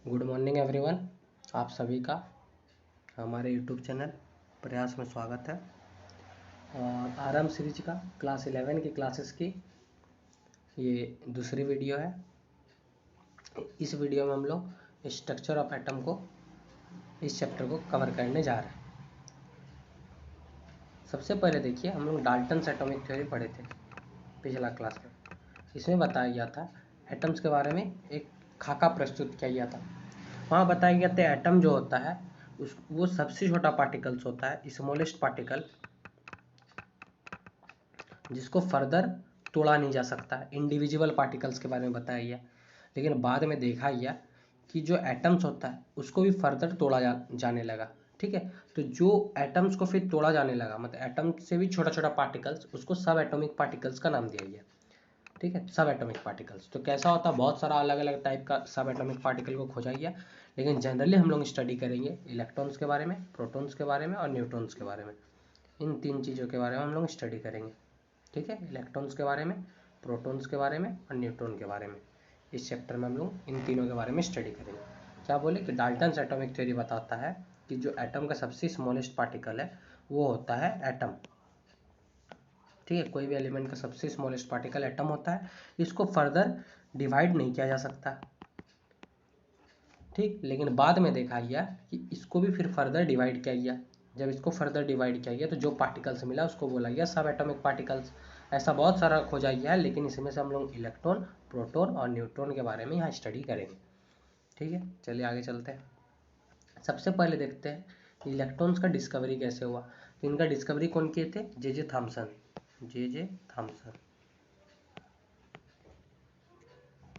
Good morning everyone. आप सभी का हमारे यूट्यूब चैनल प्रयास में स्वागत है। और आरएम सीरीज का क्लास 11 की क्लासेस की ये दूसरी वीडियो है। इस वीडियो में हम लोग स्ट्रक्चर ऑफ एटम को इस चैप्टर को कवर करने जा रहे हैं। सबसे पहले देखिए, हम लोग डाल्टन्स एटॉमिक थ्योरी पढ़े थे पिछला क्लास में। इसमें बताया गया था एटम्स के बारे में, एक खाका प्रस्तुत किया गया था। वहाँ बताया गया था एटम जो होता है वो सबसे छोटा पार्टिकल्स होता है, स्मॉलेस्ट पार्टिकल, जिसको फर्दर तोड़ा नहीं जा सकता है। इंडिविजुअल पार्टिकल्स के बारे में बताया गया, लेकिन बाद में देखा गया कि जो एटम्स होता है उसको भी फर्दर तोड़ा जाने लगा। ठीक है, तो जो एटम्स को फिर तोड़ा जाने लगा, मतलब एटम से भी छोटा छोटा पार्टिकल्स, उसको सब एटॉमिक पार्टिकल्स का नाम दिया गया। ठीक है, सब एटॉमिक पार्टिकल्स। तो कैसा होता है, बहुत सारा अलग अलग टाइप का सब एटॉमिक पार्टिकल को खोजा गया, लेकिन जनरली हम लोग स्टडी करेंगे इलेक्ट्रॉन्स के बारे में, प्रोटॉन्स के बारे में और न्यूट्रॉन्स के बारे में। इन तीन चीज़ों के बारे में हम लोग स्टडी करेंगे। ठीक है, इलेक्ट्रॉन्स के बारे में, प्रोटॉन्स के बारे में और न्यूट्रॉन के बारे में। इस चैप्टर में हम लोग इन तीनों के बारे में स्टडी करेंगे। क्या बोले कि डाल्टन्स एटॉमिक थ्योरी बताता है कि जो एटम का सबसे स्मॉलेस्ट पार्टिकल है वो होता है एटम। ठीक है, कोई भी एलिमेंट का सबसे स्मॉलेस्ट पार्टिकल एटम होता है। इसको फर्दर डिवाइड नहीं किया जा सकता। ठीक, लेकिन बाद में देखा गया कि इसको भी फिर फर्दर डिवाइड किया गया। जब इसको फर्दर डिवाइड किया गया तो जो पार्टिकल्स मिला उसको बोला गया सब एटॉमिक पार्टिकल्स। ऐसा बहुत सारा खोजा गया है, लेकिन इसमें से हम लोग इलेक्ट्रॉन, प्रोटॉन और न्यूट्रॉन के बारे में यहाँ स्टडी करेंगे। ठीक है, चलिए आगे चलते हैं। सबसे पहले देखते हैं कि इलेक्ट्रॉन्स का डिस्कवरी कैसे हुआ। तो इनका डिस्कवरी कौन किए थे? J Thomson.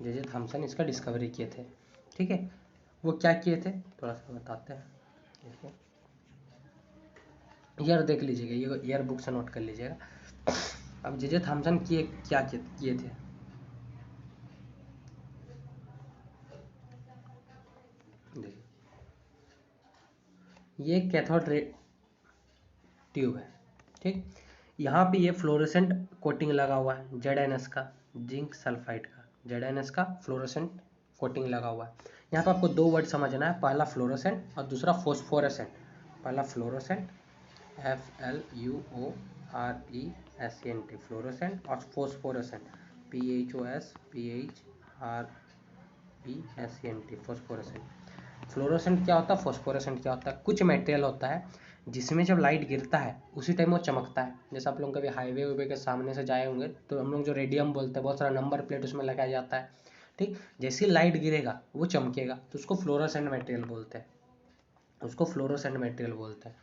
जे थॉमसन इसका डिस्कवरी किए थे। ठीक है, वो क्या किए थे थोड़ा सा बताते हैं। देखिए, ईयर देख लीजिएगा, ये ईयर बुक से नोट कर लीजिएगा। अब जे थॉमसन क्या किए थे। देखिए, ये कैथोड रे ट्यूब है। ठीक, यहाँ पे ये फ्लोरोसेंट कोटिंग लगा हुआ है ZnS का, जिंक सल्फाइड का, ZnS का फ्लोरोसेंट कोटिंग लगा हुआ है। यहाँ पे आपको दो वर्ड समझना है, पहला फ्लोरोसेंट और दूसरा फोस्फोरेसेंट। पहला फ्लोरोसेंट FLUORESCENT फ्लोरोसेंट, और फोस्फोरेसेंट PHOSPHRESCENT फोस्फोरेसेंट। फ्लोरोसेंट क्या होता है, फोस्फोरेसेंट क्या होता है? कुछ मटेरियल होता है जिसमें जब लाइट गिरता है उसी टाइम वो चमकता है। जैसे आप लोग कभी हाईवे वे के सामने से जाए होंगे तो हम लोग जो रेडियम बोलते हैं, बहुत सारा नंबर प्लेट उसमें लगाया जाता है। ठीक, जैसे लाइट गिरेगा वो चमकेगा, तो उसको फ्लोरोसेंट मटेरियल बोलते हैं, उसको फ्लोरोसेंट मटेरियल बोलते हैं।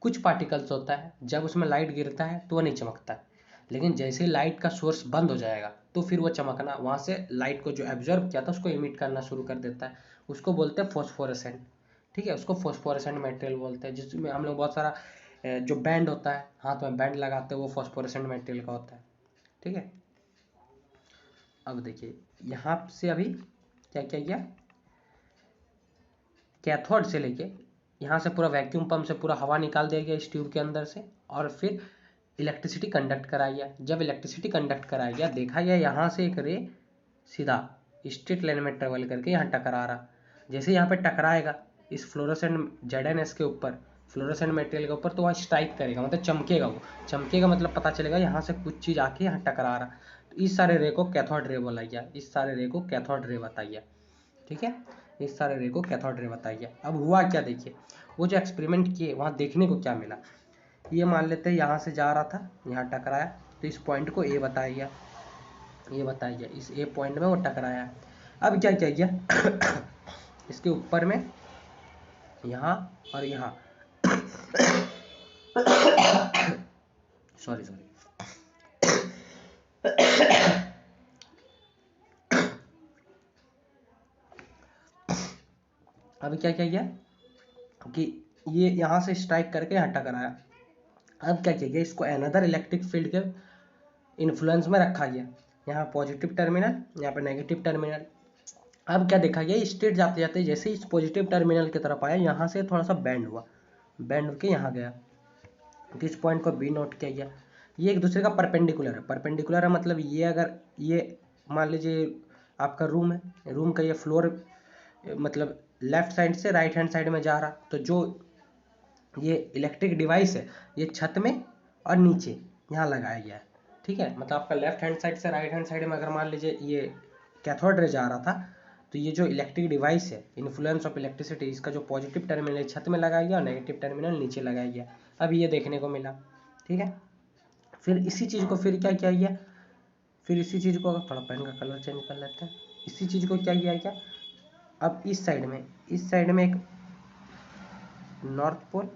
कुछ पार्टिकल्स होता है जब उसमें लाइट गिरता है तो वो नहीं चमकता है, लेकिन जैसे ही लाइट का सोर्स बंद हो जाएगा तो फिर वो चमकना, वहाँ से लाइट को जो एब्जॉर्ब किया था उसको इमिट करना शुरू कर देता है। उसको बोलते हैं फोस्फोरेसेंट। ठीक है, उसको फोस्फोरेसेंट मटेरियल बोलते हैं। जिसमें हम लोग बहुत सारा जो बैंड होता है, हाथ में बैंड लगाते हैं, वो फोस्फोरेसेंट मटेरियल का होता है। ठीक है, अब देखिए यहाँ से अभी क्या क्या किया, कैथोड से लेके यहाँ से पूरा वैक्यूम पंप से पूरा हवा निकाल दिया गया इस ट्यूब के अंदर से, और फिर इलेक्ट्रिसिटी कंडक्ट कराया गया। जब इलेक्ट्रिसिटी कंडक्ट कराया गया, देखा गया यहाँ से एक रे सीधा स्ट्रेट लाइन में ट्रेवल करके यहाँ टकरा रहा। जैसे यहाँ पे टकराएगा इस फ्लोरोसेंट ZnS के ऊपर, फ्लोरोसेंट मटेरियल के ऊपर, तो वहाँ स्ट्राइक करेगा, मतलब चमकेगा। वो चमकेगा मतलब पता चलेगा यहाँ से कुछ चीज़ आके यहाँ टकरा रहा। तो इस सारे रे को कैथोड रे बोला गया, इस सारे रे को कैथोड रे बताइए। ठीक है, इस सारे रे को कैथोड रे बताइए। अब हुआ क्या, देखिए वो जो एक्सपेरिमेंट किए वहाँ देखने को क्या मिला। ये मान लेते हैं यहाँ से जा रहा था, यहाँ टकराया, तो इस पॉइंट को ए बताया गया, ये बताया गया इस ए पॉइंट में वो टकराया। अब क्या किया गया इसके ऊपर में यहाँ और यहाँ सॉरी अभी क्या किया गया कि ये यहाँ से स्ट्राइक करके यहाँ टकराया। अब क्या किया गया, इसको अनदर इलेक्ट्रिक फील्ड के इन्फ्लुएंस में रखा गया। यहाँ पॉजिटिव टर्मिनल, यहाँ पे नेगेटिव टर्मिनल। अब क्या देखा गया, स्ट्रेट जाते जाते जैसे इस पॉजिटिव टर्मिनल की तरफ आया, यहाँ से थोड़ा सा बैंड हुआ, बैंड होकर यहाँ गया, तो इस पॉइंट को बी नोट किया गया। ये एक दूसरे का परपेंडिकुलर है। परपेंडिकुलर है मतलब ये, अगर ये मान लीजिए आपका रूम है, रूम का ये फ्लोर मतलब लेफ्ट साइड से राइट हैंड साइड में जा रहा, तो जो ये इलेक्ट्रिक डिवाइस है ये छत में और नीचे यहाँ लगाया गया है। ठीक है, मतलब आपका लेफ्ट हैंड साइड से राइट हैंड साइड में अगर मान लीजिए ये कैथोड रे जा रहा था, तो ये जो इलेक्ट्रिक डिवाइस है इन्फ्लुएंस ऑफ इलेक्ट्रिसिटी, इसका जो पॉजिटिव टर्मिनल छत में लगाया गया और नेगेटिव टर्मिनल नीचे लगाया गया। अब ये देखने को मिला। ठीक है, फिर इसी चीज़ को फिर क्या किया गया, फिर इसी चीज़ को थोड़ा पेन का कलर चेंज कर लेते हैं। इसी चीज़ को क्या किया गया, अब इस साइड में एक north pole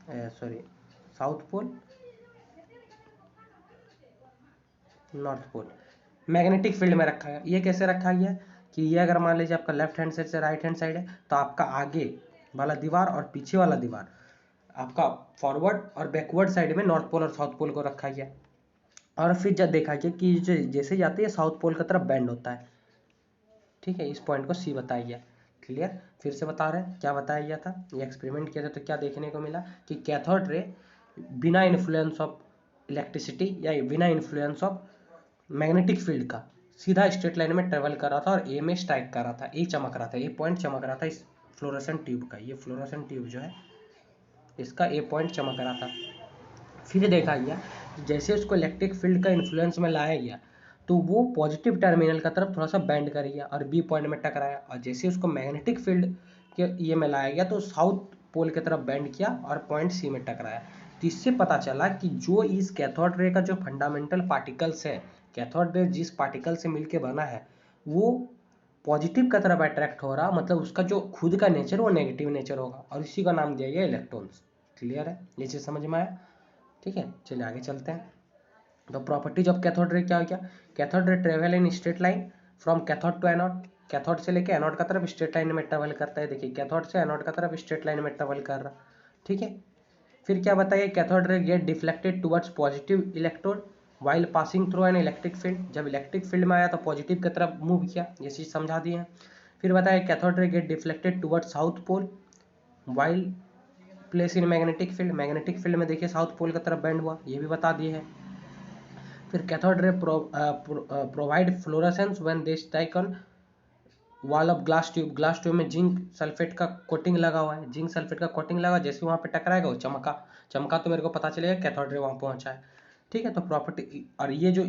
sorry south pole, north pole magnetic field में रखा है। ये कैसे रखा गया कि ये अगर मान लीजिए आपका लेफ्ट हैंड साइड से राइट हैंड साइड है, तो आपका आगे वाला दीवार और पीछे वाला दीवार आपका फॉरवर्ड और बैकवर्ड साइड में नॉर्थ पोल और साउथ पोल को रखा गया। और फिर जब देखा गया कि जैसे जाते हैं साउथ पोल की तरफ बेंड होता है। ठीक है, इस पॉइंट को सी बताया गया। क्लियर, फिर से बता रहे हैं क्या बताया गया था, ये एक्सपेरिमेंट किया था तो क्या देखने को मिला कि कैथोड रे बिना इन्फ्लुएंस ऑफ इलेक्ट्रिसिटी या बिना इन्फ्लुएंस ऑफ मैग्नेटिक फील्ड का सीधा स्ट्रेट लाइन में ट्रेवल कर रहा था और ए में स्ट्राइक कर रहा था, ए चमक रहा था, ये पॉइंट चमक रहा था इस फ्लोरोसेंट ट्यूब का। ये फ्लोरोसेंट ट्यूब जो है इसका ए पॉइंट चमक रहा था। फिर देखा गया जैसे उसको इलेक्ट्रिक फील्ड का इन्फ्लुएंस में लाया गया तो वो पॉजिटिव टर्मिनल का तरफ थोड़ा सा बेंड कर गया और बी पॉइंट में टकराया, और जैसे उसको मैग्नेटिक फील्ड के ये में लाया गया तो साउथ पोल की तरफ बेंड किया और पॉइंट सी में टकराया। तो इससे पता चला कि जो इस कैथोड रे का जो फंडामेंटल पार्टिकल्स है, कैथोड रे जिस पार्टिकल से मिलकर बना है वो पॉजिटिव का तरफ अट्रैक्ट हो रहा, मतलब उसका जो खुद का नेचर वो नेगेटिव नेचर होगा, और इसी का नाम दिया गया इलेक्ट्रॉन्स। क्लियर है, ये चीज़ समझ में आया। ठीक है, चलिए आगे चलते हैं। तो प्रॉपर्टीज ऑफ कैथोड रे क्या हो गया, cathode ray travel in straight line from cathode to anode, cathode से लेके एनोड का तरफ स्ट्रेट लाइन में ट्रेवल करता है। देखिए कैथोड से एनोड का तरफ स्ट्रेट लाइन में ट्रेवल कर रहा। ठीक है, फिर क्या बताइए, cathode ray get deflected towards positive electrode while passing through an electric field, जब इलेक्ट्रिक फील्ड में आया तो पॉजिटिव की तरफ मूव किया, ये चीज़ समझा दिए हैं। फिर बताया cathode ray get deflected towards south pole while place in magnetic field, magnetic field में देखिए साउथ पोल की तरफ बेंड हुआ, ये भी बता दिए हैं। फिर cathode ray provide fluorescence when they strike on wall of glass tube, glass tube में जिंक सल्फेट का कोटिंग लगा हुआ है, जिंक सल्फेट का कोटिंग लगा, जैसे वहाँ पे टकराएगा वो चमका चमका तो मेरे को पता चलेगा कैथोड रे वहाँ पहुँचा है। ठीक है, तो प्रॉपर्टी, और ये जो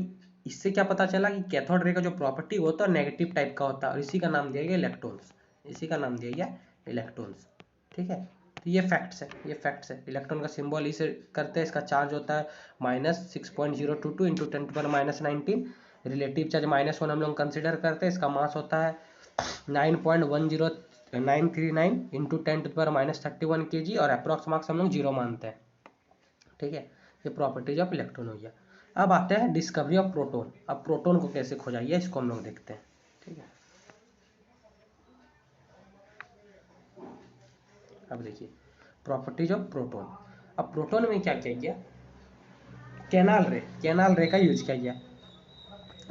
इससे क्या पता चला कि कैथोड रे का जो प्रॉपर्टी होता है नेगेटिव टाइप का होता है, और इसी का नाम दिया गया इलेक्ट्रॉन्स, इसी का नाम दिया गया इलेक्ट्रॉन्स। ठीक है, तो ये फैक्ट्स है, ये फैक्ट्स है। इलेक्ट्रॉन का सिंबल इसे करते हैं, इसका चार्ज होता है -6.022 इंटू 10⁻19, रिलेटिव चार्ज -1 हम लोग कंसिडर करते हैं, इसका मास होता है 9.10939 इंटू 10⁻31 kg और अप्रॉक्स मार्क्स हम लोग 0 मानते हैं। ठीक है, ये प्रॉपर्टीज ऑफ इलेक्ट्रॉन हो गया। अब आते हैं डिस्कवरी ऑफ प्रोटॉन। अब प्रोटॉन को कैसे खोजा गया इसको हम लोग देखते हैं। ठीक है, अब देखिए प्रॉपर्टीज ऑफ प्रोटॉन। अब प्रोटॉन में क्या किया गया, कैनाल रे का यूज किया गया,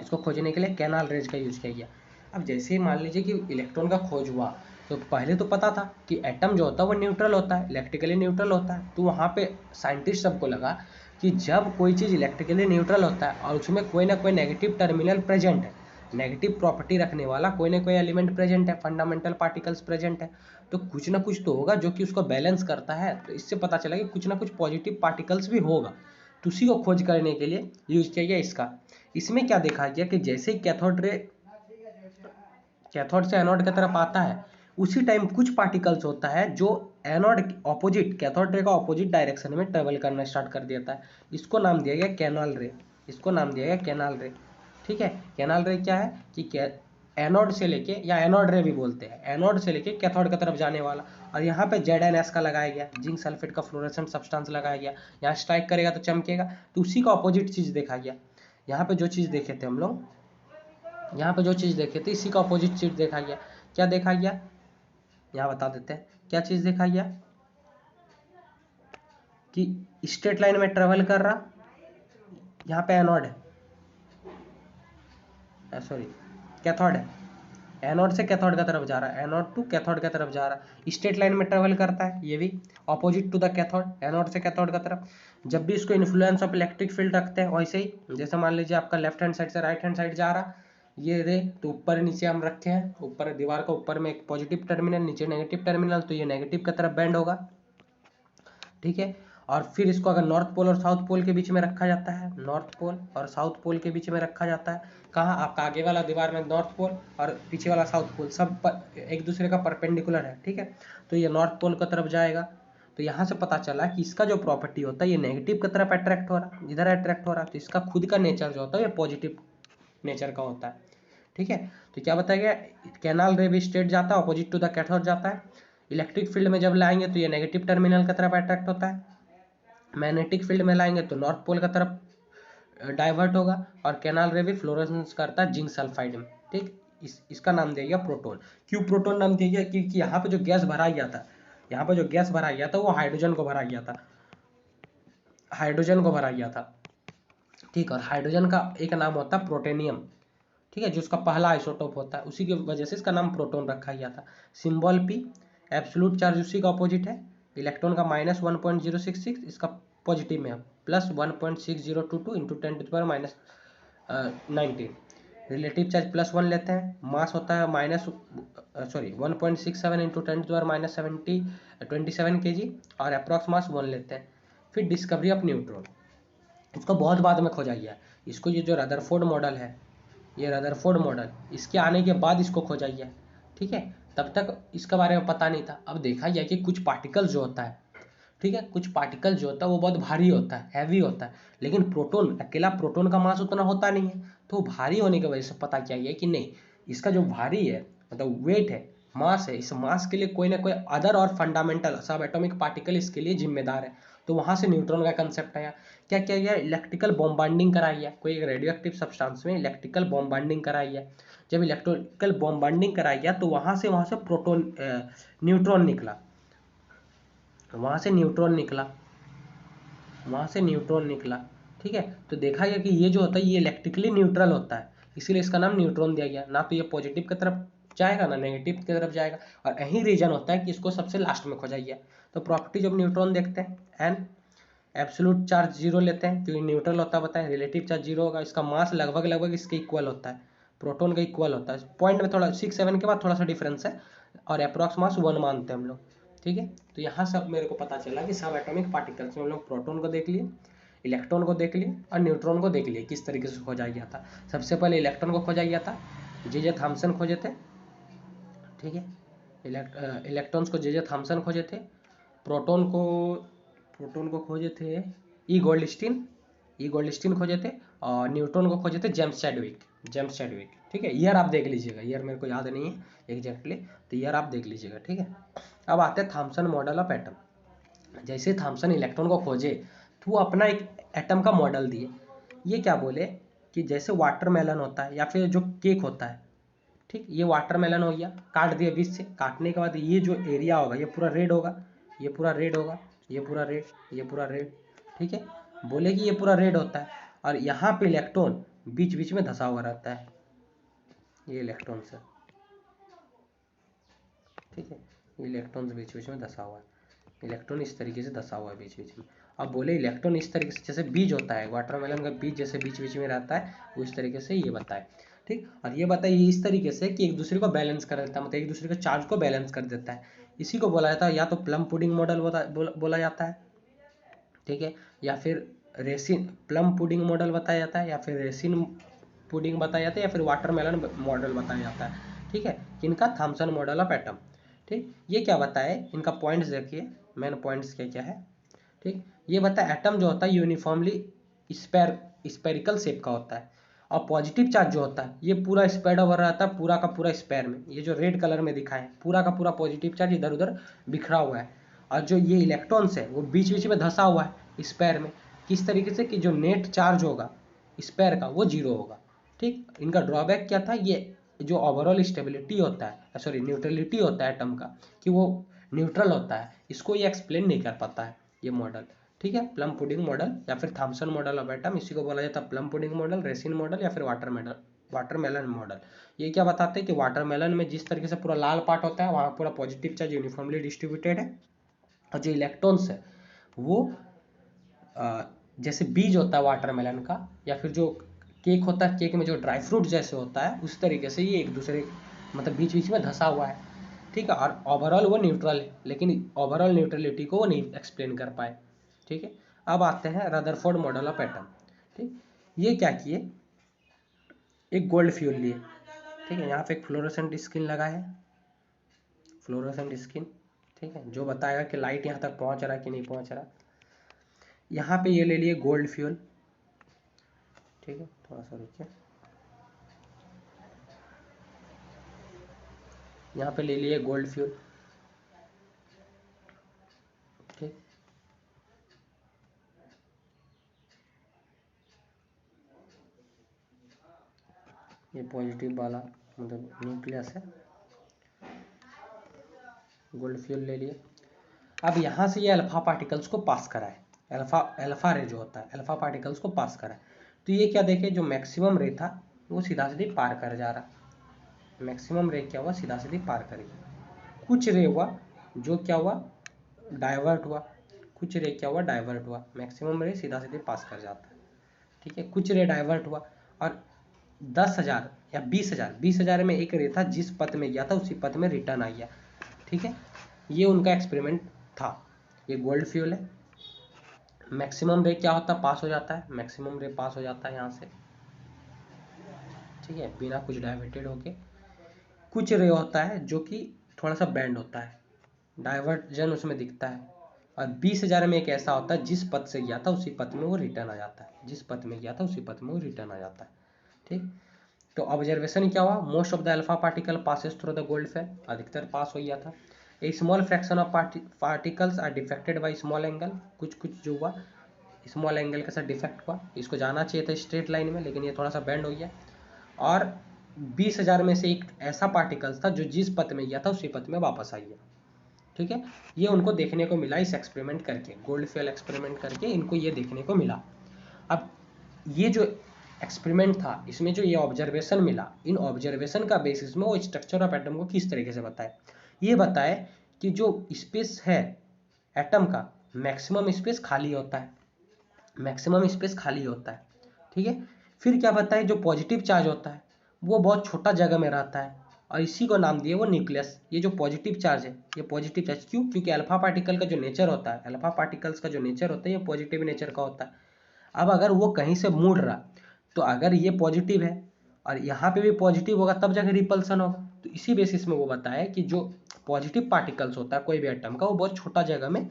इसको खोजने के लिए कैनाल रेज का यूज किया गया। अब जैसे ही मान लीजिए कि इलेक्ट्रॉन का खोज हुआ तो पहले तो पता था कि एटम जो होता है वो न्यूट्रल होता है, इलेक्ट्रिकली न्यूट्रल होता है, तो वहाँ पे साइंटिस्ट सबको लगा कि जब कोई चीज़ इलेक्ट्रिकली न्यूट्रल होता है और उसमें कोई ना कोई नेगेटिव टर्मिनल प्रेजेंट है, नेगेटिव प्रॉपर्टी रखने वाला कोई ना कोई एलिमेंट प्रेजेंट है, फंडामेंटल पार्टिकल्स प्रेजेंट है, तो कुछ ना कुछ तो होगा जो कि उसको बैलेंस करता है। तो इससे पता चला कि कुछ ना कुछ पॉजिटिव पार्टिकल्स भी होगा, तो उसी को खोज करने के लिए यूज किया गया इसका। इसमें क्या देखा गया कि जैसे ही कैथोड से एनोड की तरफ आता है उसी टाइम कुछ पार्टिकल्स होता है जो एनोड ऑपोजिट, कैथोड रे का ऑपोजिट डायरेक्शन में ट्रेवल करना स्टार्ट कर देता है, इसको नाम दिया गया कैनाल रे, इसको नाम दिया गया कैनाल रे। ठीक है, कैनाल रे क्या है कि एनोड से लेके, या एनोड रे भी बोलते हैं, एनोड से लेके कैथोड की तरफ जाने वाला, और यहाँ पे ZnS का लगाया गया, जिंक सल्फेट का फ्लोरेसेंट सब्सटेंस लगाया गया, यहाँ स्ट्राइक करेगा तो चमकेगा, तो उसी का ऑपोजिट चीज़ देखा गया। यहाँ पे जो चीज़ देखे थे हम लोग, यहाँ पे जो चीज़ देखे थे इसी का अपोजिट चीज़ देखा गया। क्या देखा गया, यहाँ बता देते हैं क्या चीज़ देखा गया, कि स्ट्रेट लाइन में ट्रेवल कर रहा, यहाँ पे एनोड है, सॉरी कैथोड है, एनोड से कैथोड की तरफ जा रहा है, एनोड टू कैथोड की तरफ जा रहा है, स्ट्रेट लाइन में ट्रेवल करता है, ये भी opposite to the cathode, anode से कैथोड की तरफ। जब भी इसको इन्फ्लुएंस ऑफ इलेक्ट्रिक फील्ड रखते हैं वैसे ही, जैसे मान लीजिए आपका लेफ्ट हैंड साइड से राइट हैंड साइड जा रहा, ये रे तो ऊपर नीचे हम रखे हैं, ऊपर दीवार का ऊपर में एक पॉजिटिव टर्मिनल, नीचे नेगेटिव टर्मिनल, तो ये नेगेटिव की तरफ बेंड होगा, ठीक है। और फिर इसको अगर नॉर्थ पोल और साउथ पोल के बीच में रखा जाता है, नॉर्थ पोल और साउथ पोल के बीच में रखा जाता है, कहाँ, आपका आगे वाला दीवार में नॉर्थ पोल और पीछे वाला साउथ पोल सब एक दूसरे का परपेंडिकुलर है, ठीक है। तो ये नॉर्थ पोल की तरफ जाएगा। तो यहाँ से पता चला कि इसका जो प्रॉपर्टी होता है ये नेगेटिव की तरफ अट्रैक्ट हो रहा है, इधर अट्रैक्ट हो रहा है, तो इसका खुद का नेचर जो होता है ये पॉजिटिव नेचर का होता है, ठीक है। तो क्या बताया गया, कैनाल रे भी स्ट्रेट जाता है, अपोजिट टू द कैथोड जाता है। इलेक्ट्रिक फील्ड में जब लाएंगे तो ये नेगेटिव टर्मिनल की तरफ अट्रैक्ट होता है, मैग्नेटिक फील्ड में लाएंगे तो नॉर्थ पोल की तरफ डाइवर्ट होगा, और कैनाल रे भी फ्लोरेसेंस करता है जिंक सल्फाइड में, ठीक। इसका नाम दिया गया प्रोटॉन। क्यों प्रोटॉन नाम दिया गया, क्योंकि यहाँ पे जो गैस भरा गया था, यहाँ पे जो गैस भरा गया था वो हाइड्रोजन को भरा गया था, हाइड्रोजन को भरा गया था, ठीक। और हाइड्रोजन का एक नाम होता है प्रोटेनियम, ठीक है, जो उसका पहला आइसोटोप होता है, उसी की वजह से इसका नाम प्रोटॉन रखा गया था। सिंबल पी, एब्सोल्यूट चार्ज उसी का अपोजिट है, इलेक्ट्रॉन का -1.066, इसका पॉजिटिव में है +1.6022 इंटू 10⁻⁻19, रिलेटिव चार्ज +1 लेते हैं, मास होता है 1.67 इंटू 10⁻⁻27 kg, और अप्रॉक्स मास 1 लेते हैं। फिर डिस्कवरी ऑफ न्यूट्रॉन, इसको बहुत बाद में खोजा गया, इसको ये जो रदरफोर्ड मॉडल है, ये रदरफोर्ड मॉडल, इसके आने के बाद इसको खोजा गया, ठीक है। तब तक इसके बारे में पता नहीं था। अब देखा गया कि कुछ पार्टिकल जो होता है, ठीक है, कुछ पार्टिकल जो होता है वो बहुत भारी होता है, हैवी होता है, लेकिन प्रोटॉन, अकेला प्रोटॉन का मास उतना होता नहीं है, तो भारी होने की वजह से पता किया गया कि नहीं, इसका जो भारी है, मतलब वेट है, मास है, इस मास के लिए कोई ना कोई अदर और फंडामेंटल सब एटॉमिक पार्टिकल इसके लिए जिम्मेदार है। तो वहां से न्यूट्रॉन का कंसेप्ट आया। क्या किया गया, इलेक्ट्रिकल बॉम्बार्डिंग कराई है, कोई एक रेडियो एक्टिव सब्सटेंस में इलेक्ट्रिकल बॉम्बार्डिंग कराई है। जब इलेक्ट्रिकल बॉम्बार्डिंग कराई गया तो वहां से प्रोटॉन न्यूट्रॉन निकला, वहां से न्यूट्रॉन निकला, वहां से न्यूट्रॉन निकला, ठीक है। तो देखा गया कि ये जो होता है ये इलेक्ट्रिकली न्यूट्रल होता है, इसीलिए इसका नाम न्यूट्रॉन दिया गया। ना तो ये पॉजिटिव की तरफ जाएगा ना नेगेटिव की तरफ जाएगा, और यही रीजन होता है कि इसको सबसे लास्ट में खोजा गया। तो प्रॉपर्टीज ऑफ न्यूट्रॉन देखते हैं। एन, एब्सोल्यूट चार्ज 0 लेते हैं क्योंकि न्यूट्रल होता है, बताएं, रिलेटिव चार्ज 0 होगा, इसका मास लगभग लगभग इसके इक्वल होता है, प्रोटॉन का इक्वल होता है, पॉइंट में थोड़ा 6-7 के बाद थोड़ा सा डिफरेंस है, और अप्रॉक्स मास 1 मानते हैं हम लोग, ठीक है। तो यहाँ सब मेरे को पता चला कि सब एटॉमिक पार्टिकल्स में हम लोग प्रोटॉन को देख लिए, इलेक्ट्रॉन को देख लिए, और न्यूट्रॉन को देख लिए किस तरीके से खोजा गया था। सबसे पहले इलेक्ट्रॉन को खोजा गया था, जे थॉमसन खोजे थे, ठीक है, इलेक्ट्रॉन्स को जे थॉमसन खोजे थे, प्रोटॉन को प्रोटॉन को खोजे थे ई गोल्डस्टीन खोजे थे, और न्यूट्रॉन को खोजे थे जेम्स चैडविक, ठीक है। ईयर आप देख लीजिएगा, ईयर मेरे को याद नहीं है एग्जैक्टली, तो ईयर आप देख लीजिएगा, ठीक है। अब आते हैं थॉमसन मॉडल ऑफ एटम। जैसे थॉमसन इलेक्ट्रॉन को खोजे तो वो अपना एक एटम का मॉडल दिए। ये क्या बोले कि जैसे वाटरमेलन होता है या फिर जो केक होता है, ठीक, ये वाटरमेलन हो गया, काट दिया बीच से, काटने के बाद ये जो एरिया होगा ये पूरा रेड होगा, ये पूरा रेड होगा, ये पूरा रेड, ये पूरा रेड, ठीक है। बोले कि ये पूरा रेड होता है, और यहाँ पे इलेक्ट्रॉन बीच बीच में धंसा हुआ रहता है, ये इलेक्ट्रॉन से, ठीक है, ये इलेक्ट्रॉन बीच बीच में धंसा हुआ है, इलेक्ट्रॉन इस तरीके से धंसा हुआ है बीच बीच में। अब बोले इलेक्ट्रॉन इस तरीके से, जैसे बीज होता है वाटरमेलन का बीज जैसे बीच बीच में रहता है, वो इस तरीके से ये बताए, ठीक। और ये बताइए इस तरीके से कि एक दूसरे को बैलेंस कर देता है, मतलब एक दूसरे के चार्ज को बैलेंस कर देता है। इसी को बोला जाता है या तो प्लम पुडिंग मॉडल बोला जाता है, ठीक है, या फिर रेसिन प्लम पुडिंग मॉडल बताया जाता है, या फिर रेसिन पुडिंग बताया जाता है, या फिर वाटरमेलन मॉडल बताया जाता है, ठीक है। इनका थॉमसन मॉडल ऑफ एटम, ठीक। ये क्या बताए, इनका पॉइंट्स देखिए, मेन पॉइंट्स क्या क्या है, ठीक। ये बताए एटम जो होता है यूनिफॉर्मली स्पेरिकल शेप का होता है, और पॉजिटिव चार्ज जो होता है ये पूरा स्प्रेड ओवर रहता है, पूरा का पूरा स्पेयर में, ये जो रेड कलर में दिखा है पूरा का पूरा पॉजिटिव चार्ज इधर उधर बिखरा हुआ है, और जो ये इलेक्ट्रॉन्स है वो बीच बीच में धंसा हुआ है स्पेयर में, किस तरीके से कि जो नेट चार्ज होगा स्पेयर का वो 0 होगा, ठीक। इनका ड्रॉबैक क्या था, ये जो ओवरऑल स्टेबिलिटी होता है, सॉरी न्यूट्रलिटी होता है एटम का, कि वो न्यूट्रल होता है, इसको ये एक्सप्लेन नहीं कर पाता है ये मॉडल, ठीक है। प्लम पुडिंग मॉडल या फिर थॉमसन मॉडल ऑफ एटम, इसी को बोला जाता है plum pudding model, raisin model, या फिर वाटरमेलन मॉडल। ये क्या बताते हैं कि वाटरमेलन में जिस तरीके से पूरा लाल पार्ट होता है वहाँ पूरा पॉजिटिव चार्ज यूनिफॉर्मली डिस्ट्रीब्यूटेड है, और जो इलेक्ट्रॉन्स है वो जैसे बीज होता है वाटरमेलन का, या फिर जो केक होता है, केक में जो ड्राई फ्रूट जैसे होता है उस तरीके से ये एक दूसरे मतलब बीच बीच में धंसा हुआ है, ठीक है। और ओवरऑल वो न्यूट्रल है, लेकिन ओवरऑल न्यूट्रलिटी को वो नहीं एक्सप्लेन कर पाए, ठीक है। अब आते हैं रदरफोर्ड मॉडल ऑफ एटम, ठीक। ये क्या किए, एक गोल्ड फ्यूल लिए, ठीक है। यहाँ पे एक फ्लोरोसेंट स्क्रीन लगा है, फ्लोरोसेंट स्क्रीन, ठीक है, जो बताएगा कि लाइट यहाँ तक पहुँच रहा है कि नहीं पहुँच रहा। यहाँ पे ये ले लिए गोल्ड फ्यूल, ठीक है, थोड़ा सा रुकिए, यहाँ पे ले लिए गोल्ड फ्यूल, ठीक। ये पॉजिटिव वाला मतलब न्यूक्लियस है, गोल्ड फ्यूल ले लिए। अब यहाँ से ये अल्फा पार्टिकल्स को पास करा है, अल्फा रे जो होता है अल्फा पार्टिकल्स को पास करा है। तो ये क्या देखे, जो मैक्सिमम रे था वो सीधा सीधी पार कर जा रहा, मैक्सिमम रे क्या हुआ, सीधा सीधी पार कर गया। कुछ रे हुआ जो क्या हुआ, डाइवर्ट हुआ, कुछ रे क्या हुआ, डाइवर्ट हुआ। मैक्सिमम रे सीधा सीधे पास कर जाता है, ठीक है, कुछ रे डाइवर्ट हुआ। और 10,000 या 20,000 में एक रे था जिस पथ में गया था उसी पथ में रिटर्न आ गया, ठीक है। ये उनका एक्सपेरिमेंट था। ये गोल्ड फ्यूल है, मैक्सिमम रे क्या होता है, पास हो जाता है, मैक्सिमम रे पास हो जाता है यहाँ से, ठीक है, बिना कुछ डाइवर्टेड होके। कुछ रे होता है जो कि थोड़ा सा बैंड होता है, डाइवर्जन उसमें दिखता है। और 20,000 में एक ऐसा होता है जिस पथ से गया था उसी पथ में वो रिटर्न आ जाता है, जिस पथ में गया था उसी पथ में वो रिटर्न आ जाता है, ठीक। तो ऑब्जर्वेशन क्या हुआ, most of the alpha particle passes through the gold foil, अधिकतर पास हो गया था। A small fraction of particles are deflected by small angle, कुछ कुछ जो हुआ स्मॉल एंगल के साथ डिफेक्ट हुआ, इसको जाना चाहिए था स्ट्रेट लाइन में लेकिन ये थोड़ा सा बेंड हो गया। और 20,000 में से एक ऐसा पार्टिकल्स था जो जिस पथ में गया था उसी पथ में वापस आ गया, ठीक है। ये उनको देखने को मिला इस एक्सपेरिमेंट करके, गोल्ड फ्यूल एक्सपेरिमेंट करके इनको ये देखने को मिला। अब ये जो एक्सपेरिमेंट था इसमें जो ये ऑब्जर्वेशन मिला, इन ऑब्जर्वेशन का बेसिस में वो स्ट्रक्चर ऑफ एटम को किस तरीके से बताए, ये बताए कि जो स्पेस है एटम का मैक्सिमम स्पेस खाली होता है, मैक्सिमम स्पेस खाली होता है, ठीक है। फिर क्या बताए, जो पॉजिटिव चार्ज होता है वो बहुत छोटा जगह में रहता है और इसी को नाम दिए वो न्यूक्लियस। ये जो पॉजिटिव चार्ज है, ये पॉजिटिव चार्ज क्यों, क्योंकि अल्फा पार्टिकल का जो नेचर होता है, अल्फा पार्टिकल्स का जो नेचर होता है ये पॉजिटिव नेचर का होता है। अब अगर वो कहीं से मुड़ रहा तो अगर ये पॉजिटिव है और यहाँ पे भी पॉजिटिव होगा तब जाकर रिपल्सन होगा। तो इसी बेसिस में वो बताया कि जो पॉजिटिव पार्टिकल्स होता है कोई भी एटम का वो बहुत छोटा जगह में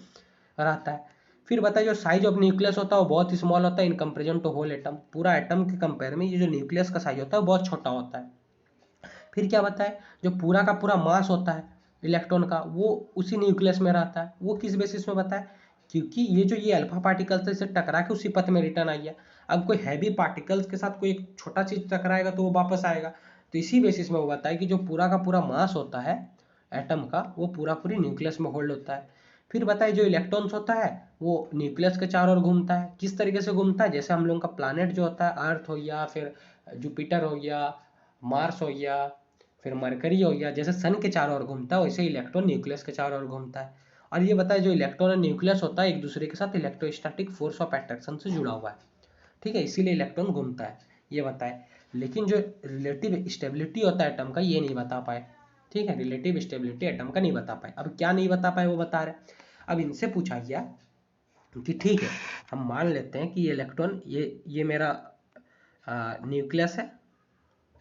रहता है। फिर बताया जो साइज ऑफ न्यूक्लियस होता है वो बहुत स्मॉल होता है in comparison to whole atom, पूरा एटम के कंपेयर में ये जो न्यूक्लियस का साइज होता है वो बहुत छोटा होता है। फिर क्या बताए, जो पूरा का पूरा मास होता है इलेक्ट्रॉन का वो उसी न्यूक्लियस में रहता है। वो किस बेसिस में बताए, क्योंकि ये अल्फा पार्टिकल्स से टकरा के उसी पथ में रिटर्न आ गया। अब कोई हैवी पार्टिकल्स के साथ कोई एक छोटा चीज टकराएगा तो वो वापस आएगा, तो इसी बेसिस में वो बताए कि जो पूरा का पूरा मास होता है एटम का वो पूरा पूरी न्यूक्लियस में होल्ड होता है। फिर बताए जो इलेक्ट्रॉन्स होता है वो न्यूक्लियस के चारों ओर घूमता है, किस तरीके से घूमता है, जैसे हम लोगों का प्लानेट जो होता है अर्थ हो गया, फिर जुपिटर हो गया, मार्स हो गया, फिर मरकरी हो गया, जैसे सन के चारों ओर घूमता है वैसे इलेक्ट्रॉन न्यूक्लियस के चारों ओर घूमता है। और ये बताया जो इलेक्ट्रॉन और न्यूक्लियस होता है एक दूसरे के साथ इलेक्ट्रोस्टैटिक फोर्स ऑफ अट्रैक्शन से जुड़ा हुआ है, ठीक है, इसीलिए इलेक्ट्रॉन घूमता है, ये बताए। लेकिन जो रिलेटिव स्टेबिलिटी होता है एटम का ये नहीं बता पाए, ठीक है, रिलेटिव स्टेबिलिटी एटम का नहीं बता पाए। अब क्या नहीं बता पाए वो बता रहे। अब इनसे पूछा गया कि ठीक है हम मान लेते हैं कि ये इलेक्ट्रॉन ये मेरा न्यूक्लियस है,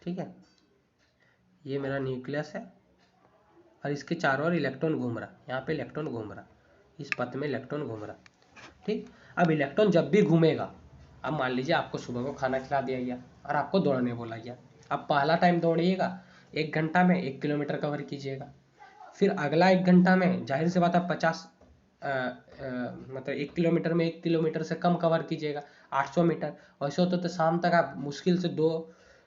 ठीक है, ये मेरा न्यूक्लियस है और इसके चारों ओर इलेक्ट्रॉन घूम रहा, यहाँ पे इलेक्ट्रॉन घूम रहा, इस पथ में इलेक्ट्रॉन घूम रहा, ठीक। अब इलेक्ट्रॉन जब भी घूमेगा, अब मान लीजिए आपको सुबह को खाना खिला दिया गया और आपको दौड़ने बोला गया, अब पहला टाइम दौड़िएगा 1 घंटा में 1 किलोमीटर कवर कीजिएगा, फिर अगला 1 घंटा में जाहिर सी बात है 50 मतलब 1 किलोमीटर में 1 किलोमीटर से कम कवर कीजिएगा 800 मीटर। वैसे होता तो शाम तक आप मुश्किल से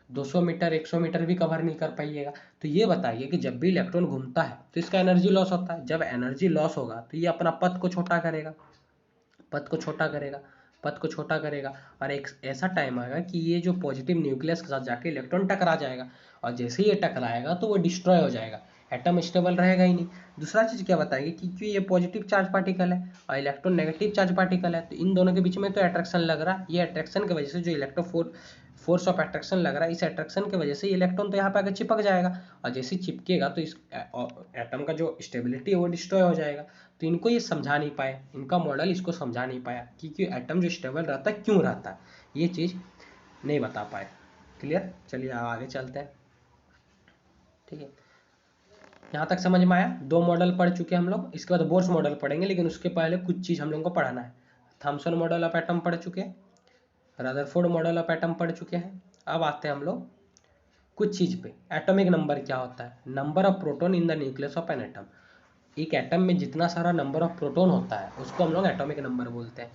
200 मीटर 100 मीटर भी कवर नहीं कर पाइएगा। तो ये बताइए कि जब भी इलेक्ट्रॉन घूमता है तो इसका एनर्जी लॉस होता है, जब एनर्जी लॉस होगा तो ये अपना पथ को छोटा करेगा, पथ को छोटा करेगा, पथ को छोटा करेगा और एक ऐसा टाइम आएगा कि ये जो पॉजिटिव न्यूक्लियस के साथ जाके इलेक्ट्रॉन टकरा जाएगा और जैसे ही ये टकराएगा तो वो डिस्ट्रॉय हो जाएगा, एटम स्टेबल रहेगा ही नहीं। दूसरा चीज क्या बताएंगे कि क्योंकि ये पॉजिटिव चार्ज पार्टिकल है और इलेक्ट्रॉन नेगेटिव चार्ज पार्टिकल है तो इन दोनों के बीच में तो अट्रैक्शन लग रहा है, ये अट्रैक्शन की वजह से जो फोर्स ऑफ अट्रैक्शन लग रहा है, इस अट्रैक्शन की वजह से इलेक्ट्रॉन तो यहाँ पे आकर चिपक जाएगा, और जैसे चिपकेगा तो इस एटम का जो स्टेबिलिटी है वो डिस्ट्रॉय हो जाएगा। तो इनको ये समझा नहीं पाया, इनका मॉडल इसको समझा नहीं पाया कि एटम जो स्टेबल रहता है क्यों रहता है, ये चीज़ नहीं बता पाए। क्लियर? चलिए आगे चलते हैं। ठीक है, यहाँ तक समझ में आया? दो मॉडल पढ़ चुके हम लोग, इसके बाद बोर्स मॉडल पढ़ेंगे, लेकिन उसके पहले कुछ चीज़ हम लोग को पढ़ाना है। थॉमसन मॉडल ऑफ एटम पढ़ चुके हैं, रदरफोर्ड मॉडल ऑफ एटम पढ़ चुके हैं। अब आते हैं हम लोग कुछ चीज़ पे। एटॉमिक नंबर क्या होता है? Number of proton in the nucleus of an atom. एक एटम में जितना सारा नंबर ऑफ प्रोटॉन होता है उसको हम लोग एटॉमिक नंबर बोलते हैं।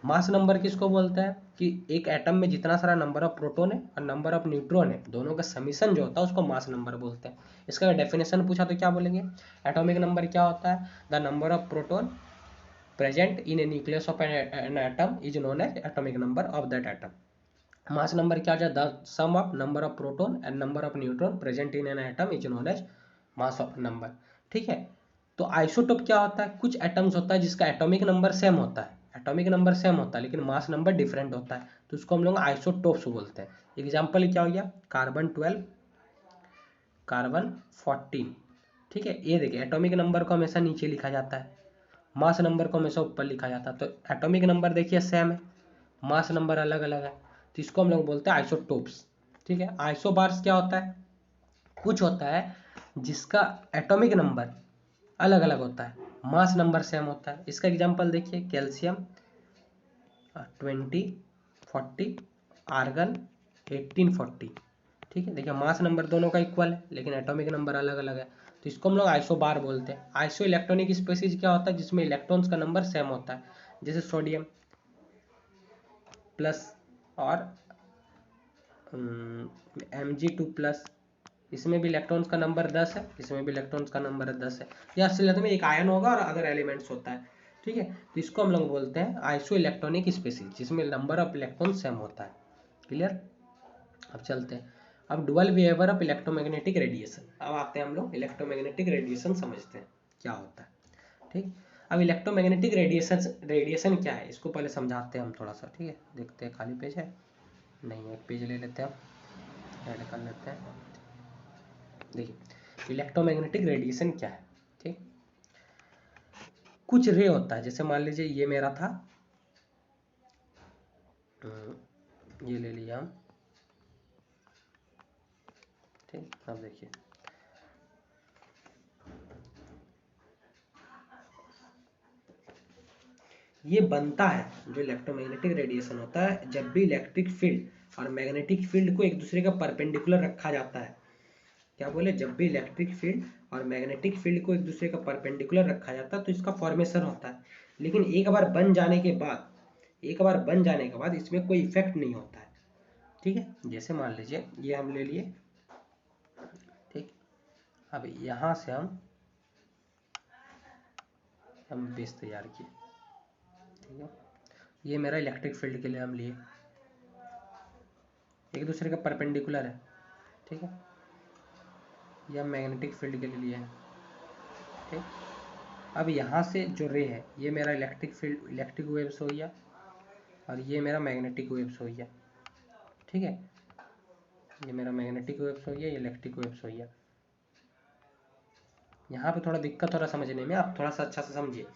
मास नंबर किसको बोलते हैं? कि एक एटम में जितना सारा नंबर ऑफ प्रोटॉन है और नंबर ऑफ न्यूट्रॉन है, दोनों का समीशन जो होता है उसको मास नंबर बोलते हैं। इसका अगर डेफिनेशन पूछा तो क्या बोलेंगे? एटॉमिक नंबर क्या होता है? The number of proton present in a nucleus of an atom is known as atomic number of that atom. Mass number क्या हो जाए? The sum of number of proton and number of neutron present in an atom is known as mass of number. ठीक है, तो isotope क्या होता है? कुछ एटम्स होता है जिसका एटॉमिक नंबर सेम होता है, एटॉमिक नंबर सेम होता है लेकिन मास नंबर डिफरेंट होता है, तो उसको हम लोग आइसोटोप्स बोलते हैं। एग्जाम्पल क्या हो गया? Carbon 12, carbon 14। ठीक है, ये देखिए एटॉमिक नंबर को हमेशा नीचे लिखा जाता है, मास नंबर को हमेशा ऊपर लिखा जाता है। तो एटॉमिक नंबर देखिए सेम है, मास नंबर अलग अलग है, तो इसको हम लोग बोलते हैं आइसोटोप्स। ठीक है, आइसोबार्स क्या होता है? कुछ होता है जिसका एटॉमिक नंबर अलग अलग होता है, मास नंबर सेम होता है। इसका एग्जांपल देखिए, कैल्शियम 20 40, आर्गन 1840। ठीक है, देखिए मास नंबर दोनों का इक्वल है लेकिन एटॉमिक नंबर अलग अलग है, तो इसको हम लोग आइसोबार बोलते हैं। आइसो इलेक्ट्रॉनिक स्पेसीज क्या होता है? जिसमें इलेक्ट्रॉन्स का नंबर सेम होता है, जैसे सोडियम प्लस और Mg2+, इसमें भी इलेक्ट्रॉन्स का नंबर 10 है, इसमें भी इलेक्ट्रॉन्स का नंबर 10 है। या असलियत में एक आयन होगा और अदर एलिमेंट्स होता है। ठीक है, तो इसको हम लोग बोलते हैं आइसो इलेक्ट्रॉनिक स्पेसीज, जिसमें नंबर ऑफ इलेक्ट्रॉन सेम होता है। क्लियर? अब चलते हैं, अब dual behaviour of electromagnetic radiation. अब आते हैं हम लोग इलेक्ट्रोमैग्नेटिक रेडिएशन समझते हैं क्या होता है। ठीक, अब इलेक्ट्रोमैग्नेटिक रेडिएशन क्या है इसको पहले समझाते हैं हम थोड़ा सा। ठीक है, देखते हैं खाली पेज है, नहीं एक पेज ले लेते हैं, ऐड कर लेते हैं। देखिए इलेक्ट्रोमैग्नेटिक रेडिएशन क्या है। ठीक, कुछ रे होता है, जैसे मान लीजिए ये मेरा था, ये ले लिया हम। ठीक, अब देखिए ये बनता है, जो इलेक्ट्रोमैग्नेटिक रेडिएशन होता है जब भी इलेक्ट्रिक फील्ड और मैग्नेटिक फील्ड को एक दूसरे का परपेंडिकुलर रखा जाता है। क्या बोले? जब भी इलेक्ट्रिक फील्ड और मैग्नेटिक फील्ड को एक दूसरे का परपेंडिकुलर रखा जाता है तो इसका फॉर्मेशन होता है, लेकिन एक बार बन जाने के बाद इसमें कोई इफेक्ट नहीं होता है। ठीक है, जैसे मान लीजिए ये हम ले लिए। ठीक, अब यहाँ से हम बेस तैयार किए। ठीक है, ये मेरा इलेक्ट्रिक फील्ड के लिए हम लिए, एक दूसरे का परपेंडिकुलर है। ठीक है, यह मैग्नेटिक फील्ड के लिए है। ठीक, अब यहाँ से जो रे है ये मेरा इलेक्ट्रिक वेव्स हो गया और ये मेरा मैग्नेटिक वेव्स हो गया। ठीक है, ये मेरा मैग्नेटिक वेव्स हो गया, ये इलेक्ट्रिक वेव्स हो गया। यहाँ पे थोड़ा दिक्कत हो रहा समझने में, आप थोड़ा सा अच्छा से समझिए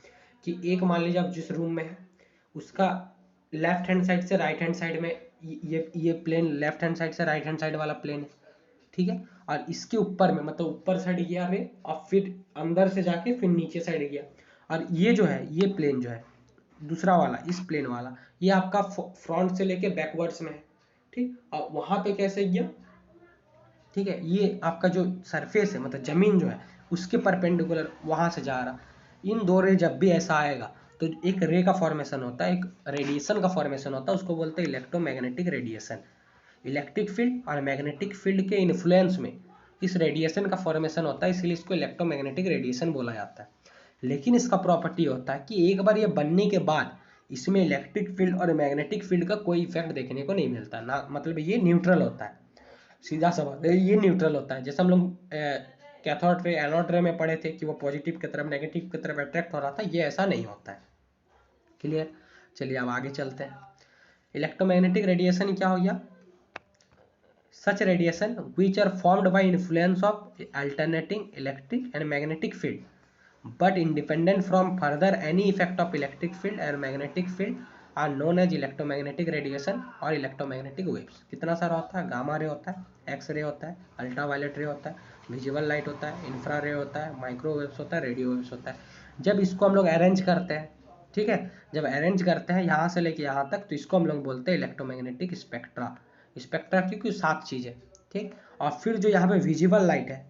कि एक मान लीजिए आप जिस रूम में है उसका लेफ्ट हैंड साइड से राइट हैंड साइड में ये प्लेन, लेफ्ट हैंड साइड से राइट हैंड साइड वाला प्लेन है। ठीक है, और इसके ऊपर में मतलब ऊपर साइड गया रे और फिर अंदर से जाके फिर नीचे साइड गया, और ये जो है ये प्लेन जो है दूसरा वाला, इस प्लेन वाला, ये आपका फ्रंट से लेके बैकवर्ड्स में है। ठीक, और वहां पे कैसे गया? ठीक है, ये आपका जो सरफेस है मतलब जमीन जो है उसके परपेंडिकुलर वहां से जा रहा। इन दो रे जब भी ऐसा आएगा तो एक रे का फॉर्मेशन होता है, एक रेडिएशन का फॉर्मेशन होता है, उसको बोलते हैं इलेक्ट्रोमैग्नेटिक रेडिएशन। इलेक्ट्रिक फील्ड और मैग्नेटिक फील्ड के इन्फ्लुएंस में इस रेडिएशन का फॉर्मेशन होता है, इसलिए इसको इलेक्ट्रोमैग्नेटिक रेडिएशन बोला जाता है। लेकिन इसका प्रॉपर्टी होता है कि एक बार ये बनने के बाद इसमें इलेक्ट्रिक फील्ड और मैग्नेटिक फील्ड का कोई इफेक्ट देखने को नहीं मिलता ना, मतलब ये न्यूट्रल होता है। सीधा सवाल, ये न्यूट्रल होता है। जैसे हम लोग कैथोड रे एनोड रे में पढ़े थे कि वो पॉजिटिव की तरफ नेगेटिव की तरफ अट्रैक्ट हो रहा था, ये ऐसा नहीं होता है। क्लियर? चलिए अब आगे चलते हैं। इलेक्ट्रोमैग्नेटिक रेडिएशन क्या हो गया? such radiation which are formed by influence of alternating electric and magnetic field but independent from further any effect of electric field and magnetic field are known as electromagnetic radiation और electromagnetic waves। कितना सारा होता है, gamma ray होता है, X ray होता है, ultraviolet रे होता है, विजुअल लाइट होता है, इंफ्रा रे होता है, माइक्रोवेव्स होता है, रेडियो वेव्स होता है। जब इसको हम लोग अरेंज करते हैं, ठीक है, जब अरेंज करते हैं यहाँ से लेके यहाँ तक, तो इसको हम लोग बोलते हैं इलेक्ट्रोमैग्नेटिक स्पेक्ट्रा। स्पेक्ट्रा क्योंकि 7 चीज़ है, ठीक। और फिर जो यहाँ पे विजिबल लाइट है,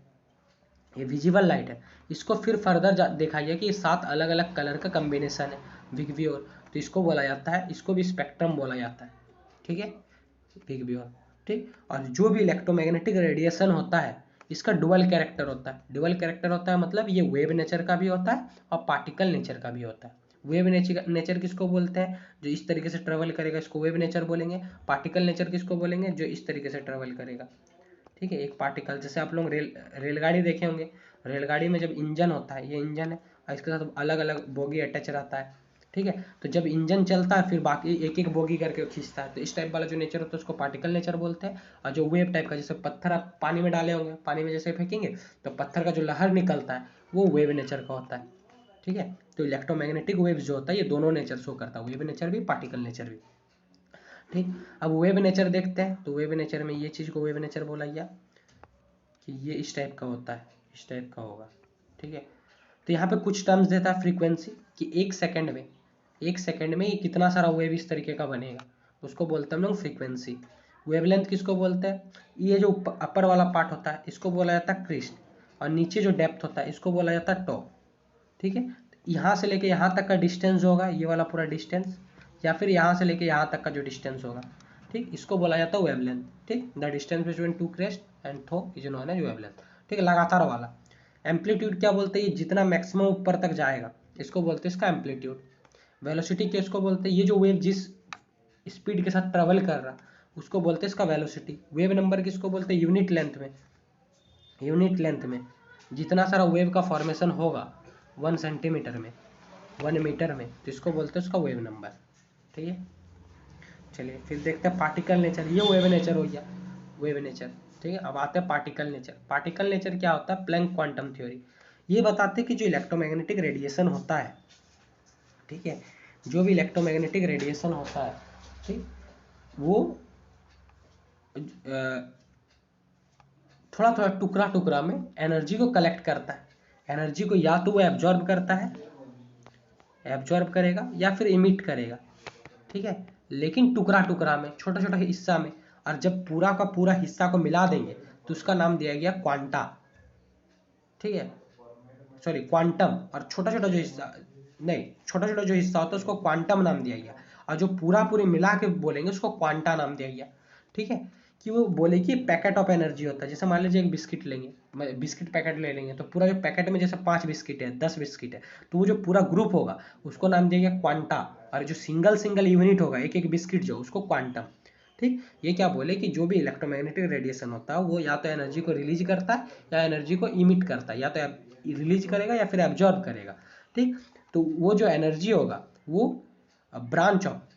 ये विजिबल लाइट है, इसको फिर फर्दर देखा गया कि ये 7 अलग अलग कलर का कम्बिनेशन है, विगवियोर, तो इसको बोला जाता है, इसको भी स्पेक्ट्रम बोला जाता है, ठीक है, विगवियोर, ठीक। और जो भी इलेक्ट्रोमैग्नेटिक रेडिएशन होता है इसका डुअल कैरेक्टर होता है। डुअल कैरेक्टर होता है मतलब ये वेव नेचर का भी होता है और पार्टिकल नेचर का भी होता है। वेव नेचर किसको बोलते हैं, जो इस तरीके से ट्रेवल करेगा इसको वेव नेचर बोलेंगे। पार्टिकल नेचर किसको बोलेंगे, जो इस तरीके से ट्रेवल करेगा, ठीक है, एक पार्टिकल। जैसे आप लोग रेलगाड़ी देखे होंगे, रेलगाड़ी में जब इंजन होता है, ये इंजन है और इसके साथ अलग अलग बोगी अटैच रहता है, ठीक है, तो जब इंजन चलता है फिर बाकी एक एक बोगी करके खींचता है, तो इस टाइप वाला जो नेचर होता है उसको पार्टिकल नेचर बोलते हैं। और जो वेव टाइप का, जैसे पत्थर आप पानी में डाले होंगे, पानी में जैसे फेंकेंगे तो पत्थर का जो लहर निकलता है वो वेव नेचर का होता है, ठीक है। तो इलेक्ट्रोमैग्नेटिक वेव्स जो होता है ये दोनों नेचर शो करता है, वेव नेचर भी, पार्टिकल नेचर भी, ठीक। अब वेव नेचर देखते हैं, तो वेव नेचर में ये चीज़ को वेव नेचर बोला गया कि ये इस टाइप का होता है, इस टाइप का होगा, ठीक है। तो यहाँ पे कुछ टर्म्स देता है फ्रीक्वेंसी कि एक सेकंड में ये कितना सारा वेव इस तरीके का बनेगा, उसको बोलते हैं हम लोग फ्रीक्वेंसी। वेवलेंथ किसको बोलते हैं, ये जो अपर वाला पार्ट होता है इसको बोला जाता है क्रिस्ट, और नीचे जो डेप्थ होता है इसको बोला जाता है टॉप, ठीक है। यहाँ से लेके यहाँ तक का डिस्टेंस होगा, ये वाला पूरा डिस्टेंस, या फिर यहाँ से लेके यहाँ तक का जो डिस्टेंस होगा, ठीक, इसको बोला जाता है वेवलेंथ, ठीक। The distance between two crest and थो इज नोन एज वेवलेंथ, ठीक है, लगातार वाला। एम्पलीट्यूड क्या बोलते हैं, जितना मैक्सिमम ऊपर तक जाएगा इसको बोलते हैं इसका एम्पलीट्यूड। वेलोसिटी किसको बोलते हैं, ये जो वेव जिस स्पीड के साथ ट्रेवल कर रहा उसको बोलते हैं इसका वेलोसिटी। वेव नंबर किसको बोलते हैं, यूनिट लेंथ में, यूनिट लेंथ में जितना सारा वेव का फॉर्मेशन होगा 1 सेंटीमीटर में, 1 मीटर में, तो इसको बोलते हैं उसका वेव नंबर, ठीक है। चलिए फिर देखते हैं पार्टिकल नेचर, ये वेव नेचर हो गया, वेव नेचर, ठीक है। अब आते हैं पार्टिकल नेचर। पार्टिकल नेचर क्या होता है, प्लैंक क्वांटम थ्योरी, ये बताते हैं कि जो इलेक्ट्रोमैग्नेटिक रेडिएशन होता है, ठीक है, जो भी इलेक्ट्रोमैग्नेटिक रेडिएशन होता है, ठीक, वो थोड़ा थोड़ा टुकड़ा टुकड़ा में एनर्जी को कलेक्ट करता है। एनर्जी को या तो वो एब्जॉर्ब करता है, एब्जॉर्ब करेगा, या फिर इमिट करेगा, ठीक है, लेकिन टुकड़ा टुकड़ा में, छोटा छोटा हिस्सा में। और जब पूरा का पूरा हिस्सा को मिला देंगे तो उसका नाम दिया गया क्वांटा, ठीक है, सॉरी क्वांटम। और छोटा छोटा जो हिस्सा, नहीं, छोटा छोटा जो हिस्सा होता है उसको क्वांटम नाम दिया गया, और जो पूरा पूरी मिला के बोलेंगे उसको क्वांटा नाम दिया गया, ठीक है। कि वो बोले कि पैकेट ऑफ एनर्जी होता है। जैसे मान लीजिए एक बिस्किट लेंगे, बिस्किट पैकेट ले लेंगे, तो पूरा जो पैकेट में जैसे 5 बिस्किट है, 10 बिस्किट है, तो वो जो पूरा ग्रुप होगा उसको नाम दिया गया क्वांटा। और जो सिंगल सिंगल यूनिट होगा, एक एक बिस्किट जो, उसको क्वांटम, ठीक। ये क्या बोले कि जो भी इलेक्ट्रोमैग्नेटिक रेडिएशन होता है वो या तो एनर्जी को रिलीज करता है या एनर्जी को इमिट करता है, या तो रिलीज करेगा या फिर एब्जॉर्ब करेगा, ठीक। तो वो जो एनर्जी होगा वो ब्रांच ऑफ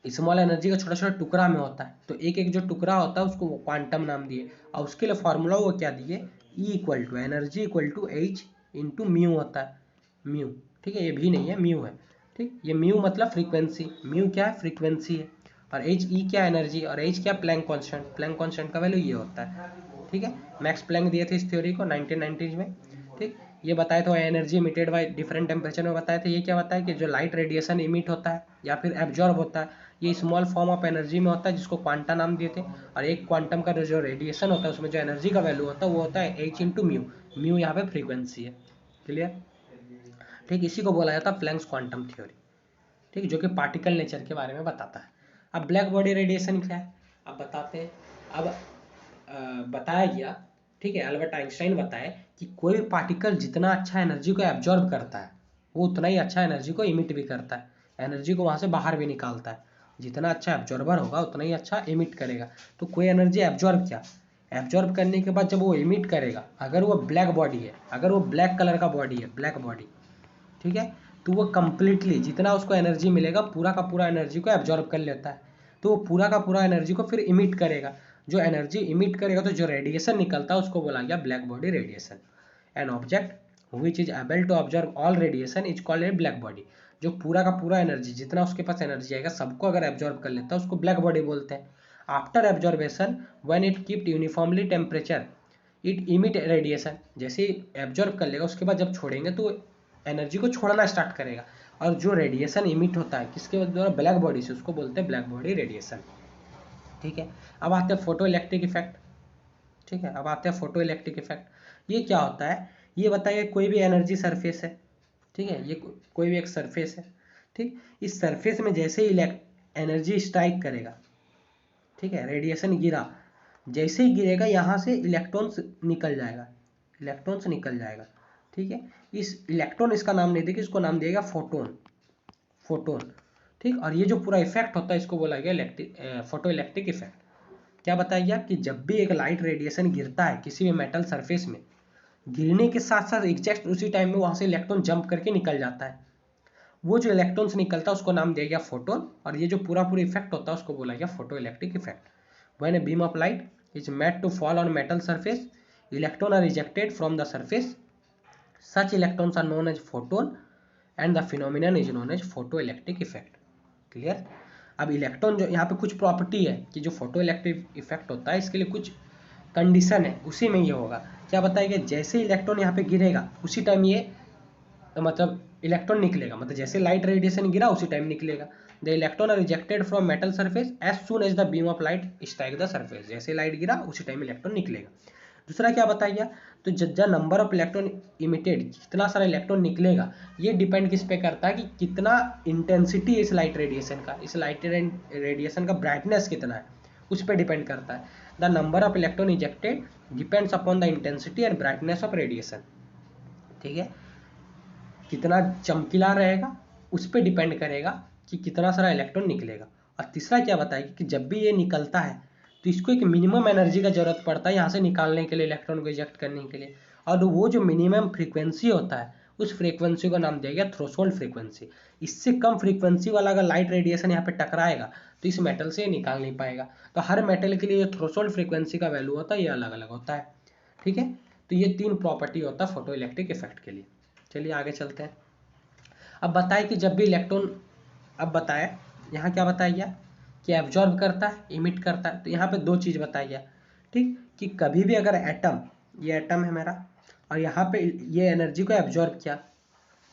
स्मॉल एनर्जी का छोटा छोटा टुकड़ा में होता है। तो एक एक जो टुकड़ा होता है उसको क्वांटम नाम दिए, और उसके लिए फॉर्मूला वो क्या दिए, E equal to energy equal to H into mu होता है, म्यू, ठीक है, ये भी नहीं है, म्यू है, ठीक। ये म्यू मतलब फ्रीक्वेंसी, म्यू क्या है, फ्रीक्वेंसी है, और H E क्या एनर्जी, और H क्या प्लैंक कांस्टेंट, प्लैंक कांस्टेंट का वैल्यू ये होता है, ठीक है। मैक्स प्लैंक दिए थे इस थ्योरी को 1990s में, ठीक। ये बताए थे energy emitted by different temperature में बताए थे। ये क्या बताया कि जो लाइट रेडिएशन इमिट होता है या फिर एब्जॉर्ब होता है, ये स्मॉल फॉर्म ऑफ एनर्जी में होता है जिसको क्वांटा नाम दिए थे। और एक क्वांटम का जो रेडिएशन होता है उसमें जो एनर्जी का वैल्यू होता है वो होता है H इंटू म्यू, म्यू यहाँ पे फ्रीक्वेंसी है, क्लियर, ठीक। इसी को बोला जाता है प्लैंक्स क्वांटम थ्योरी, ठीक, जो कि पार्टिकल नेचर के बारे में बताता है। अब ब्लैक बॉडी रेडिएशन क्या है, अब बताते हैं। अब बताया गया, ठीक है, अल्बर्ट आइंस्टाइन बताए कि कोई भी पार्टिकल जितना अच्छा एनर्जी को एब्जॉर्ब करता है वो उतना ही अच्छा एनर्जी को इमिट भी करता है, एनर्जी को वहाँ से बाहर भी निकालता है। जितना अच्छा एब्जॉर्बर होगा उतना ही अच्छा इमिट करेगा। तो कोई एनर्जी एब्जॉर्ब किया, एब्जॉर्ब करने के बाद जब वो इमिट करेगा, अगर वो ब्लैक बॉडी है, अगर वो ब्लैक कलर का बॉडी है, ब्लैक बॉडी, ठीक है, तो वो कंप्लीटली जितना उसको एनर्जी मिलेगा पूरा का पूरा एनर्जी को एब्जॉर्ब कर लेता है, तो वो पूरा का पूरा एनर्जी को फिर इमिट करेगा। जो एनर्जी इमिट करेगा तो जो रेडिएशन निकलता है उसको बोला गया black body radiation. An object which is able to observe all radiation is called a black body. जो पूरा का पूरा एनर्जी, जितना उसके पास एनर्जी आएगा सबको अगर एब्जॉर्ब कर लेता है उसको ब्लैक बॉडी बोलते हैं। After absorption when it keep uniformly temperature it emit radiation. जैसे ही एब्जॉर्ब कर लेगा उसके बाद जब छोड़ेंगे तो एनर्जी को छोड़ना स्टार्ट करेगा, और जो रेडिएशन इमिट होता है किसके द्वारा, ब्लैक बॉडी से, उसको बोलते हैं ब्लैक बॉडी रेडिएशन। ठीक है, अब आते हैं फोटो इलेक्ट्रिक इफेक्ट। ठीक है, अब आते हैं फोटो इलेक्ट्रिक इफेक्ट। ये क्या होता है, ये बताइए कोई भी एनर्जी सरफेस है, ठीक है, ये कोई भी एक सरफेस है, ठीक, इस सरफेस में जैसे ही एनर्जी स्ट्राइक करेगा, ठीक है, रेडिएशन गिरा, जैसे ही गिरेगा यहाँ से इलेक्ट्रॉन्स निकल जाएगा, इलेक्ट्रॉन्स निकल जाएगा। ठीक है, इस इलेक्ट्रॉन, इसका नाम नहीं देगा, इसको नाम दिएगा फोटोन, फोटोन। ठीक, और ये जो पूरा इफेक्ट होता है इसको बोला गया फोटो इलेक्ट्रिक इफेक्ट। क्या बताइए कि जब भी एक लाइट रेडिएशन गिरता है किसी भी मेटल सरफेस में, गिरने के साथ साथ एग्जैक्ट उसी टाइम में वहां से इलेक्ट्रॉन जंप करके निकल जाता है। वो जो इलेक्ट्रॉन से निकलता है उसको नाम दिया गया फोटोन, और ये जो पूरा इफेक्ट होता है उसको बोला गया photo electric effect. When a beam of light is made to fall on metal surface, electron are ejected from the surface, such electrons are known as photon and the phenomenon is known as photo electric effect. Clear. अब electron, जो यहाँ पे कुछ property है कि जो photo electric effect होता है इसके लिए कुछ कंडीशन है, उसी में ये होगा। क्या बताएगा, जैसे इलेक्ट्रॉन यहाँ पे गिरेगा उसी टाइम ये मतलब इलेक्ट्रॉन निकलेगा, मतलब जैसे लाइट रेडिएशन गिरा उसी टाइम निकलेगा। The electron are rejected from metal surface as soon as the beam of light strike the surface. जैसे लाइट गिरा उसी टाइम इलेक्ट्रॉन निकलेगा। दूसरा क्या बताइए, तो ज नंबर ऑफ इलेक्ट्रॉन इमिटेड, कितना सारा इलेक्ट्रॉन निकलेगा, ये डिपेंड किस पे करता है कि कितना इंटेंसिटी इस लाइट रेडिएशन का, इस लाइट रेडिएशन का ब्राइटनेस कितना है, उस पर डिपेंड करता है। The number of electron ejected depends upon the intensity and brightness of radiation. ठीक है, कितना चमकीला रहेगा उस पर डिपेंड करेगा कि कितना सारा इलेक्ट्रॉन निकलेगा। और तीसरा क्या बताएगी कि जब भी ये निकलता है तो इसको एक मिनिमम एनर्जी का जरूरत पड़ता है यहाँ से निकालने के लिए, इलेक्ट्रॉन को इजेक्ट करने के लिए, और वो जो मिनिमम फ्रीक्वेंसी होता है उस फ्रीक्वेंसी को नाम दिया गया थ्रेशोल्ड फ्रीक्वेंसी। इससे कम फ्रीक्वेंसी वाला अगर लाइट रेडिएशन यहाँ पे टकराएगा तो इस मेटल से निकाल नहीं पाएगा। तो हर मेटल के लिए जो थ्रेशोल्ड फ्रीक्वेंसी का वैल्यू होता है ये अलग अलग होता है। ठीक है, तो ये 3 प्रॉपर्टी होता है फोटो इलेक्ट्रिक इफेक्ट के लिए। चलिए आगे चलते हैं। अब बताए कि जब भी इलेक्ट्रॉन, अब बताए यहाँ क्या बताइए कि एब्जॉर्ब करता है, इमिट करता है। तो यहाँ पे 2 चीज़ बताइए, ठीक, कि कभी भी अगर एटम, ये एटम है मेरा, और यहाँ पे ये एनर्जी को एब्जॉर्ब किया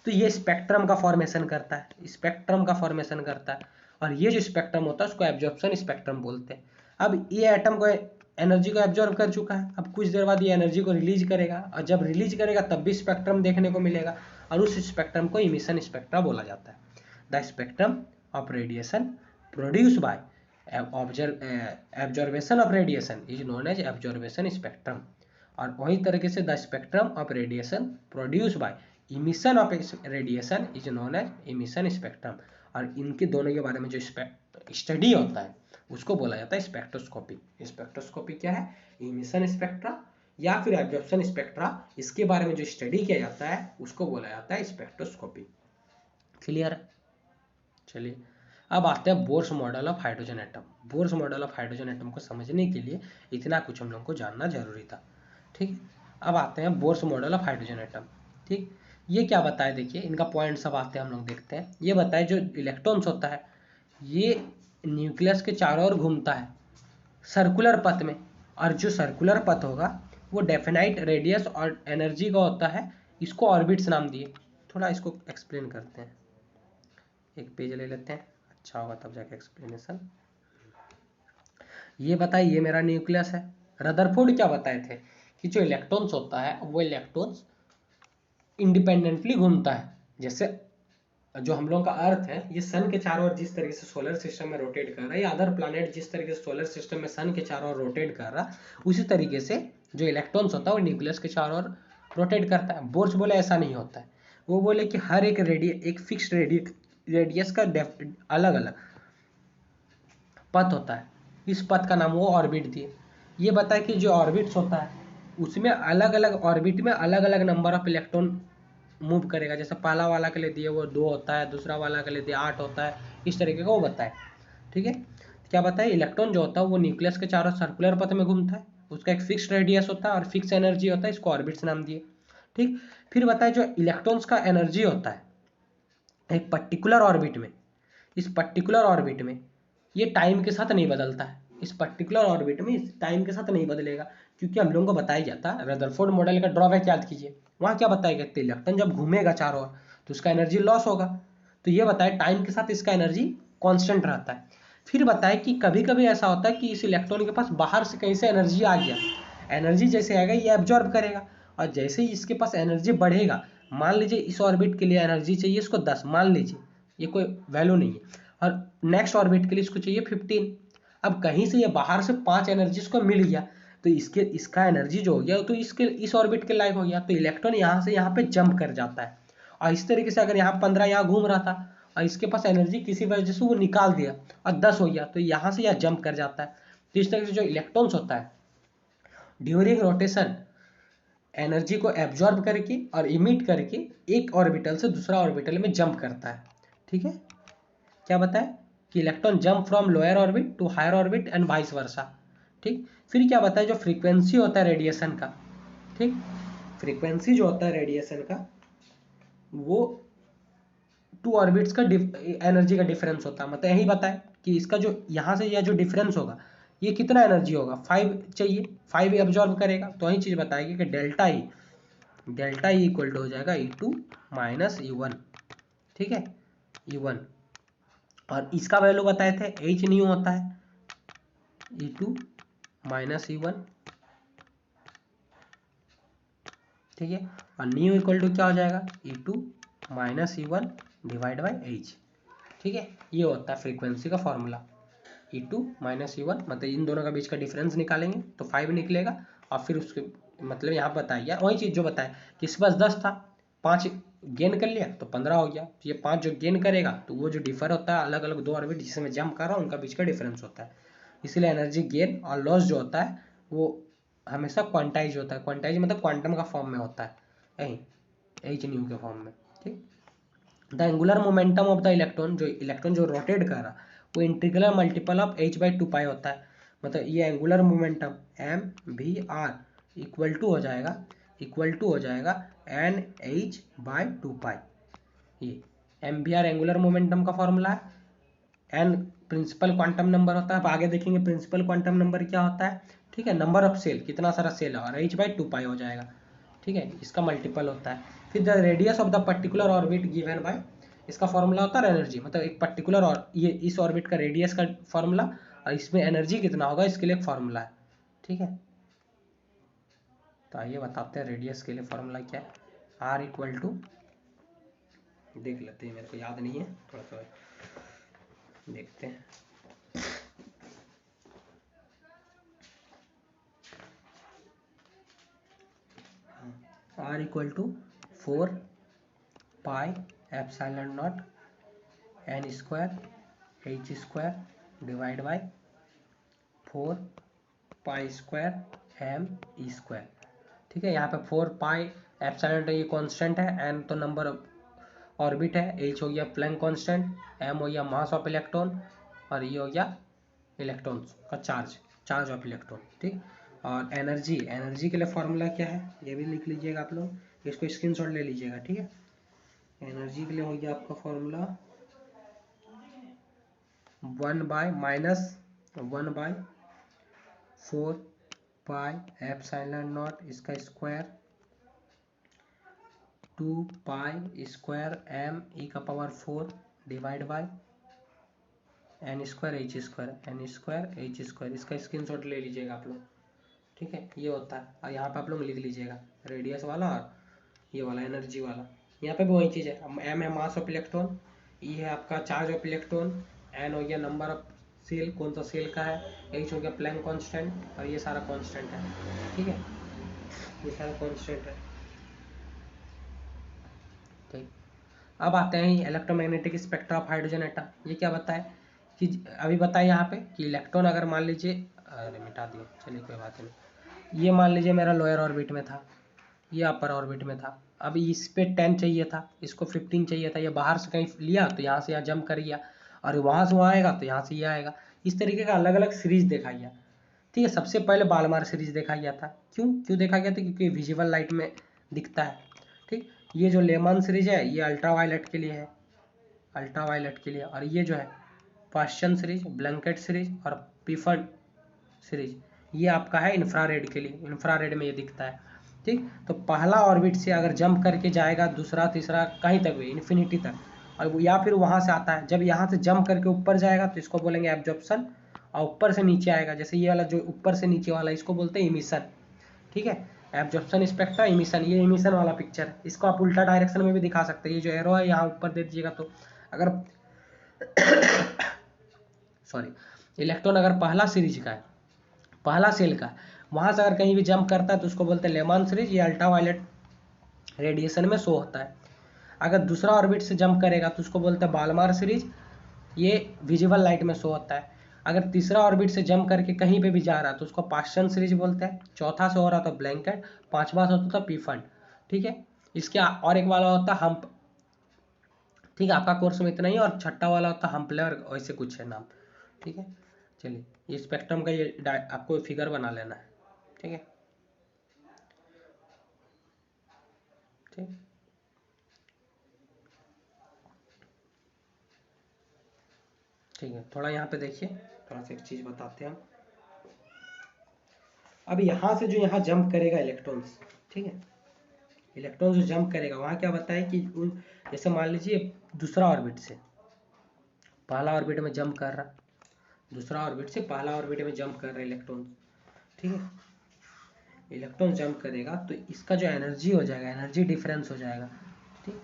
तो ये स्पेक्ट्रम का फॉर्मेशन करता है, स्पेक्ट्रम का फॉर्मेशन करता है, और ये जो स्पेक्ट्रम होता है उसको एब्जॉर्प्शन स्पेक्ट्रम बोलते हैं। अब ये एटम को एनर्जी को एब्जॉर्ब कर चुका है, अब कुछ देर बाद ये एनर्जी को रिलीज करेगा, और जब रिलीज करेगा तब भी स्पेक्ट्रम देखने को मिलेगा, और उस स्पेक्ट्रम को इमिशन स्पेक्ट्रा बोला जाता है। The spectrum of radiation produce by absorption of radiation is known as absorption spectrum. और वही तरीके से the spectrum of radiation produce by emission of radiation is known as emission spectrum. और इनके दोनों के बारे में जो स्टडी होता है उसको बोला जाता है स्पेक्ट्रोस्कोपी। स्पेक्ट्रोस्कोपी क्या है, इमिशन स्पेक्ट्रा या फिर एब्जॉर्प्शन स्पेक्ट्रा, इसके बारे में जो स्टडी किया जाता है उसको बोला जाता है स्पेक्ट्रोस्कोपी। क्लियर। चलिए अब आते हैं Bohr's model of hydrogen atom. Bohr's model of hydrogen atom को समझने के लिए इतना कुछ हम लोग को जानना जरूरी था। ठीक, अब आते हैं Bohr's model of hydrogen atom. ठीक, ये क्या बताए, देखिए इनका पॉइंट सब आते हैं, हम लोग देखते हैं। ये बताए जो इलेक्ट्रॉन्स होता है ये न्यूक्लियस के चारों ओर घूमता है सर्कुलर पथ में, और जो सर्कुलर पथ होगा वो डेफिनाइट रेडियस और एनर्जी का होता है, इसको ऑर्बिट्स नाम दिए। थोड़ा इसको एक्सप्लेन करते हैं, एक पेज ले लेते हैं, अच्छा होगा तब जाके एक्सप्लेनेशन। ये बताइए ये मेरा न्यूक्लियस है। रदरफोर्ड क्या बताए थे कि जो इलेक्ट्रॉन्स होता है वो इलेक्ट्रॉन्स इंडिपेंडेंटली घूमता है। जैसे जो हम लोगों का अर्थ है ये सन के चारों ओर जिस तरीके से सोलर सिस्टम में रोटेट कर रहा है, या अदर प्लैनेट जिस तरीके से सोलर सिस्टम में सन के चारों ओर रोटेट कर रहा, उसी तरीके से जो इलेक्ट्रॉन्स होता है वो न्यूक्लियस के चारों ओर रोटेट करता है। बोर्स बोले ऐसा नहीं होता है, वो बोले कि हर एक फिक्स्ड रेडियस का अलग अलग पथ होता है, इस पथ का नाम वो ऑर्बिट दिए। ये बताए कि जो ऑर्बिट्स होता है उसमें अलग अलग ऑर्बिट में अलग अलग नंबर ऑफ इलेक्ट्रॉन मूव करेगा। जैसे पहला वाला के लिए दिए वो 2 होता है, दूसरा वाला के लिए दिए 8 होता है, इस तरीके का वो बताए। ठीक है, क्या बताया, इलेक्ट्रॉन जो होता है वो न्यूक्लियस के चारों सर्कुलर पथ में घूमता है, उसका एक फिक्स्ड रेडियस होता है और फिक्स एनर्जी होता है, इसको ऑर्बिट्स नाम दिए। ठीक, फिर बताया जो इलेक्ट्रॉन्स का एनर्जी होता है एक पर्टिकुलर ऑर्बिट में, इस पर्टिकुलर ऑर्बिट में ये टाइम के साथ नहीं बदलता है, इस पर्टिकुलर ऑर्बिट में इस टाइम के साथ नहीं बदलेगा, क्योंकि हम लोगों को बताया जाता है रदरफोर्ड मॉडल का ड्रॉबैक याद कीजिए, वहाँ क्या बताया गया, इलेक्ट्रॉन जब घूमेगा चारों ओर तो उसका एनर्जी लॉस होगा, तो ये बताया टाइम के साथ इसका एनर्जी कांस्टेंट रहता है। फिर बताया कि कभी कभी ऐसा होता है कि इस इलेक्ट्रॉन के पास बाहर से कहीं से एनर्जी आ गया, एनर्जी जैसे आएगा ये एब्जॉर्ब करेगा, और जैसे ही इसके पास एनर्जी बढ़ेगा, मान लीजिए इस ऑर्बिट के लिए एनर्जी चाहिए इसको 10, मान लीजिए ये कोई वैल्यू नहीं है, और नेक्स्ट ऑर्बिट के लिए इसको चाहिए 15, अब कहीं से ये बाहर से 5 एनर्जी इसको मिल गया, तो इसका एनर्जी जो हो गया तो इस ऑर्बिट के लायक हो गया, तो इलेक्ट्रॉन यहाँ से यहाँ पे जंप कर जाता है। और इस तरीके से अगर यहाँ 15 यहाँ घूम रहा था और इसके पास एनर्जी किसी वजह से वो निकाल दिया और 10 हो गया, तो यहाँ से यहाँ जंप कर जाता है। तो इस तरीके से जो इलेक्ट्रॉन्स होता है ड्यूरिंग रोटेशन एनर्जी को एब्जॉर्ब करके और इमिट करके एक ऑर्बिटल से दूसरा ऑर्बिटल में जंप करता है। ठीक है, क्या बताया कि electron jump from lower orbit to higher orbit and vice versa. ठीक, फिर क्या बताया जो फ्रीक्वेंसी होता है रेडिएशन का, ठीक, फ्रीक्वेंसी जो होता है रेडिएशन का वो टू ऑर्बिट्स का एनर्जी का डिफरेंस होता है, मतलब यही बताए कि इसका जो यहाँ से यह जो डिफरेंस होगा ये कितना एनर्जी होगा, 5 चाहिए, 5 एब्जॉर्ब करेगा, तो वही चीज बताएगी कि डेल्टा ई इक्वल टू हो जाएगा E2 माइनस E1। ठीक है, E1, और इसका वैल्यू बताए थे H न्यू होता है E2 माइनस E1। ठीक है, और न्यू इक्वल टू क्या हो जाएगा E2 minus E1 divide by H। ठीक है, ये होता है फ्रीक्वेंसी का फॉर्मूला, E2 माइनस E1, मतलब इन दोनों का बीच का डिफरेंस निकालेंगे तो 5 निकलेगा, और फिर उसके मतलब यहाँ बताइए वही चीज़ जो बताया कि इस पास 10 था, 5 गेन कर लिया तो 15 हो गया, तो ये 5 जो गेन करेगा तो वो जो डिफर होता है अलग अलग दो ऑर्बिट जिसमें जंप कर रहा है उनका बीच का डिफरेंस होता है, इसलिए एनर्जी गेन और लॉस जो होता है वो हमेशा क्वांटाइज होता है, क्वांटाइज मतलब क्वांटम का फॉर्म में होता है, यही H न्यू के फॉर्म में। ठीक, the angular momentum of the electron जो रोटेट कर रहा वो इंटीग्रल मल्टीपल ऑफ h/2π होता है, मतलब ये angular momentum mvr equal to हो जाएगा nh/2π। ये mvr एंगुलर मोमेंटम का फॉर्मूला है, n प्रिंसिपल क्वांटम नंबर होता है, अब आगे देखेंगे प्रिंसिपल क्वांटम नंबर क्या होता है। ठीक है, नंबर ऑफ सेल कितना सारा सेल है, और h/2π हो जाएगा। ठीक है, इसका मल्टीपल होता है। फिर the radius of the particular orbit given by, इसका फॉर्मूला होता है एनर्जी, मतलब एक पर्टिकुलर और ये इस ऑर्बिट का रेडियस का फॉर्मूला और इसमें एनर्जी कितना होगा इसके लिए फॉर्मूला है। ठीक है, तो आइए बताते हैं रेडियस के लिए फॉर्मूला क्या है, आर इक्वल टू, देख लेते हैं मेरे को याद नहीं है, थोड़ा सा देखते हैं। R equal to 4 pi epsilon naught N square H square divide by 4 pi square M E square. ठीक है, यहाँ पे 4 पाई एप्सिलॉन ये कांस्टेंट है, एन तो नंबर ऑर्बिट है, एच हो गया प्लैंक कांस्टेंट, एम हो गया मास ऑफ इलेक्ट्रॉन, और ये हो गया इलेक्ट्रॉन्स का चार्ज ऑफ इलेक्ट्रॉन। ठीक, और एनर्जी के लिए फॉर्मूला क्या है ये भी लिख लीजिएगा आप लोग, इसको स्क्रीनशॉट ले लीजिएगा। ठीक है, एनर्जी के लिए हो गया आपका फॉर्मूला 1/-4 पाई एप्सिलॉन नॉट इसका square 2 pi square M E का power 4 divide by N square H square, इसका स्क्रीनशॉट ले लीजिएगा आप लोग। ठीक है, ये होता है, और यहाँ पे आप लोग लिख लीजिएगा रेडियस वाला और ये वाला एनर्जी वाला। यहाँ पे भी वही चीज़ है, एम है मास ऑफ इलेक्ट्रॉन, ई है आपका चार्ज ऑफ इलेक्ट्रॉन, एन हो गया नंबर ऑफ सेल कौन सा सेल का है, एच हो गया प्लैंक कांस्टेंट, और ये सारा कांस्टेंट है। ठीक है, ये सारा कांस्टेंट है। ठीक, अब आते हैं electromagnetic spectra of hydrogen atom. ये क्या बताए कि अभी बताए यहाँ पे कि इलेक्ट्रॉन अगर मान लीजिए, अरे मिटा दिए, चलिए कोई बात नहीं, ये मान लीजिए मेरा लोअर ऑर्बिट में था, ये अपर ऑर्बिट में था, अब इस पे 10 चाहिए था, इसको 15 चाहिए था, ये बाहर से कहीं लिया तो यहाँ से यहाँ जंप कर गया, और वहाँ से वहाँ आएगा तो यहाँ से ये आएगा, इस तरीके का अलग अलग सीरीज देखा गया। ठीक है, सबसे पहले बालमार सीरीज देखा गया था। क्यों देखा गया था? क्योंकि विजिबल लाइट में दिखता है। ठीक, ये जो लेमन सीरीज है ये अल्ट्रावायलेट के लिए है, अल्ट्रावायलेट के लिए। और ये जो है पाश्चन सीरीज, ब्लैंकेट सीरीज और पीफर्ड सीरीज, ये आपका है इंफ्रारेड के लिए, इंफ्रारेड में ये दिखता है। ठीक, तो पहला ऑर्बिट से अगर जंप करके जाएगा, दूसरा तीसरा कहीं तक भी इन्फिनिटी तक, और या फिर वहां से आता है, जब यहाँ से जंप करके ऊपर जाएगा तो इसको बोलेंगे एब्जॉर्प्शन, और ऊपर से नीचे आएगा, जैसे ये वाला जो ऊपर से नीचे वाला, इसको बोलते हैं इमिशन। ठीक है, एब्जॉर्प्शन, स्पेक्ट्रा, इमिशन, ये इमिशन वाला पिक्चर है। इसको आप उल्टा डायरेक्शन में भी दिखा सकते हैं। ये जो एरो है यहाँ ऊपर दे दीजिएगा, तो अगर सॉरी, इलेक्ट्रॉन अगर पहला सीरीज का है, पहला सेल का, वहां से अगर कहीं भी जंप करता है तो उसको बोलते हैं लेमन सीरीज, ये अल्ट्रावायलेट रेडिएशन में शो होता है। अगर दूसरा ऑर्बिट से जंप करेगा तो उसको बोलते हैं बालमार सीरीज, ये विजिबल लाइट में शो होता है। अगर तीसरा ऑर्बिट से जंप करके कहीं पे भी जा रहा है तो उसको पाश्चन सीरीज बोलते हैं। चौथा से हो रहा तो ब्लैंकेट, पांचवा से होता था पीफर्ड। ठीक है, इसके और एक वाला होता हम्प। ठीक है, आपका कोर्स में इतना ही, और छठा वाला होता हम्पलर, वैसे कुछ है नाम। ठीक है, चलिए, ये स्पेक्ट्रम का ये आपको फिगर बना लेना है। ठीक है, ठीक, ठीक है। थोड़ा यहाँ पे देखिए, थोड़ा सा एक चीज बताते हैं हम। अब यहाँ से जो यहाँ जंप करेगा इलेक्ट्रॉन्स, ठीक है, इलेक्ट्रॉन जो जंप करेगा वहाँ क्या बताए कि उन, जैसे मान लीजिए दूसरा ऑर्बिट से पहला ऑर्बिट में जंप कर रहा, दूसरा ऑर्बिट से पहला ऑर्बिट में जंप कर रहा इलेक्ट्रॉन। ठीक है, इलेक्ट्रॉन जंप करेगा तो इसका जो एनर्जी हो जाएगा, एनर्जी डिफरेंस हो जाएगा। ठीक,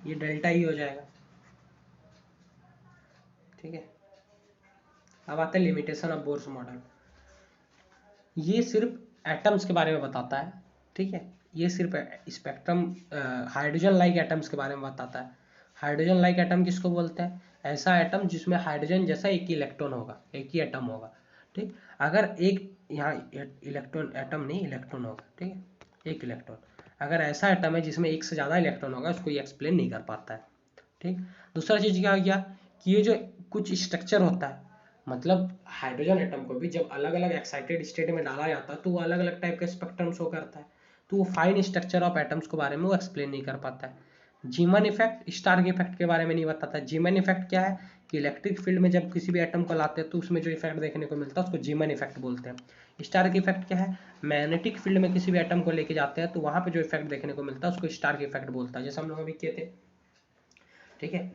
ये डेल्टा ई हो जाएगा। ठीक है, अब आते हैं लिमिटेशन ऑफ बोर्स मॉडल। ये सिर्फ एटम्स के बारे में बताता है। ठीक है, ये सिर्फ स्पेक्ट्रम हाइड्रोजन लाइक एटम्स के बारे में बताता है। हाइड्रोजन लाइक एटम किसको बोलते हैं? ऐसा एटम जिसमें हाइड्रोजन जैसा एक ही इलेक्ट्रॉन होगा, एक ही एटम होगा। ठीक, अगर एक यहाँ इलेक्ट्रॉन, एटम नहीं इलेक्ट्रॉन होगा। ठीक है, एक इलेक्ट्रॉन, अगर ऐसा एटम है जिसमें एक से ज़्यादा इलेक्ट्रॉन होगा, उसको ये एक्सप्लेन नहीं कर पाता है। ठीक, दूसरा चीज़ क्या हो गया कि ये जो कुछ स्ट्रक्चर होता है, मतलब हाइड्रोजन एटम को भी जब अलग अलग एक्साइटेड स्टेट में डाला जाता है तो वो अलग अलग टाइप का स्पेक्ट्रम शो करता है, तो वो फाइन स्ट्रक्चर ऑफ एटम्स के बारे में वो एक्सप्लेन नहीं कर पाता है। जीमन इफेक्ट, स्टार्क इफेक्ट के बारे में नहीं बताता है। जीमन इफेक्ट क्या है कि इलेक्ट्रिक फील्ड में जब किसी भी एटम को लाते हैं तो उसमें जो इफेक्ट देखने को मिलता है उसको जीमन इफेक्ट बोलते हैं। स्टार्क इफेक्ट क्या है? मैग्नेटिक फील्ड में किसी भी एटम को लेके जाते हैं तो वहां पे जो इफेक्ट देखने को मिलता है उसको स्टार्क इफेक्ट बोलता है, जैसे हम लोग अभी किए थे। ठीक है,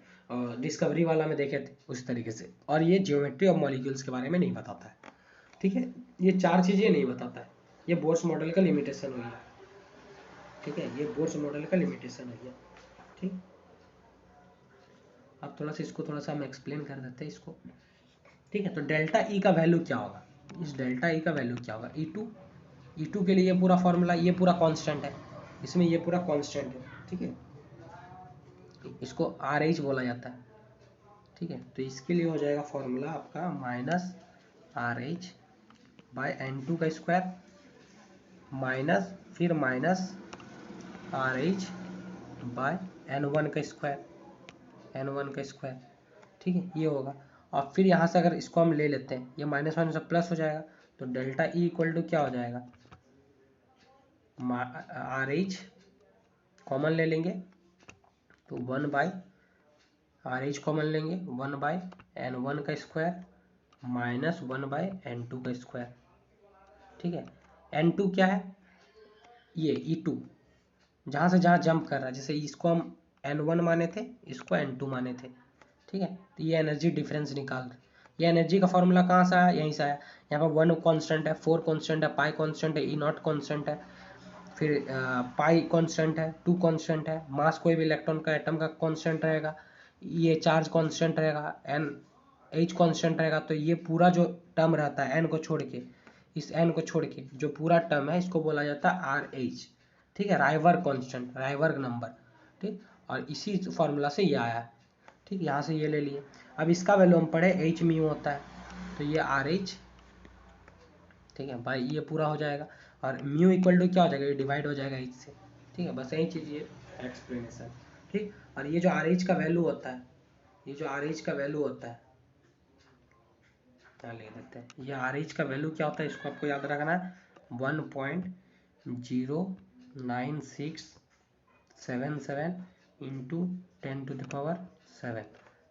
डिस्कवरी वाला में देखे थे उस तरीके से। और ये ज्योमेट्री ऑफ मॉलिक्यूल्स के बारे में नहीं बताता है। ठीक है, ये चार चीजें नहीं बताता है। ये बोर्स मॉडल का लिमिटेशन हो गया। ठीक है, ये बोर्स मॉडल का लिमिटेशन हो गया। ठीक, अब थोड़ा सा इसको थोड़ा सा हम एक्सप्लेन कर देते हैं इसको। ठीक है, तो डेल्टा ई का वैल्यू क्या होगा? इस डेल्टा ई का वैल्यू क्या होगा? ई टू के लिए ये पूरा फॉर्मूला, ये पूरा कांस्टेंट है, इसमें ये पूरा कांस्टेंट है। ठीक है, इसको आर एच बोला जाता है। ठीक है, तो इसके लिए हो जाएगा फॉर्मूला आपका minus R H by N two का स्क्वायर माइनस फिर minus R H by N one का स्क्वायर, एन वन का स्क्वायर। ठीक है, ये होगा। और फिर यहाँ से अगर इसको हम ले लेते हैं, ये माइनस माइनस प्लस हो जाएगा, तो डेल्टा ई इक्वल टू क्या हो जाएगा? आर एच कॉमन ले लेंगे तो one by R H common लेंगे, वन बाई एन वन का square minus one by N two का स्क्वायर। ठीक है, एन टू क्या है? ये ई टू, जहाँ से जहाँ जंप कर रहा है, जैसे इसको हम एन वन माने थे, इसको एन टू माने थे। ठीक है, तो ये एनर्जी डिफरेंस निकाल, ये एनर्जी का फॉर्मूला कहाँ से आया? यहीं से आया। यहाँ पर वन कांस्टेंट है, फोर कांस्टेंट है, पाई कांस्टेंट है, ई नॉट कांस्टेंट है, फिर पाई कांस्टेंट है, टू कांस्टेंट है, मास कोई भी इलेक्ट्रॉन का एटम का कांस्टेंट रहेगा, ये चार्ज कांस्टेंट रहेगा, एन एच कांस्टेंट रहेगा। तो ये पूरा जो टर्म रहता है एन को छोड़ के, इस एन को छोड़ के जो पूरा टर्म है इसको बोला जाता है आर एच। ठीक है, राइवर्ग कांस्टेंट, राइवर्ग नंबर। ठीक, और इसी फॉर्मूला से ये आया है। ठीक, यहाँ से ये ले लिए। अब इसका वैल्यू हम पढ़े एच म्यू होता है, तो ये आर एच, ठीक है, भाई ये पूरा हो जाएगा। और म्यू इक्वल टू क्या हो जाएगा? ये डिवाइड हो जाएगा एच से। ठीक है, बस यही चीज़, ये एक्सप्लेनेशन। ठीक, और ये जो आर एच का वैल्यू होता है, ये जो आर एच का वैल्यू होता है, यहाँ लिख देते हैं। ये आर एच का वैल्यू क्या होता है, इसको आपको याद रखना है 1.0967 इंटू 10⁻⁷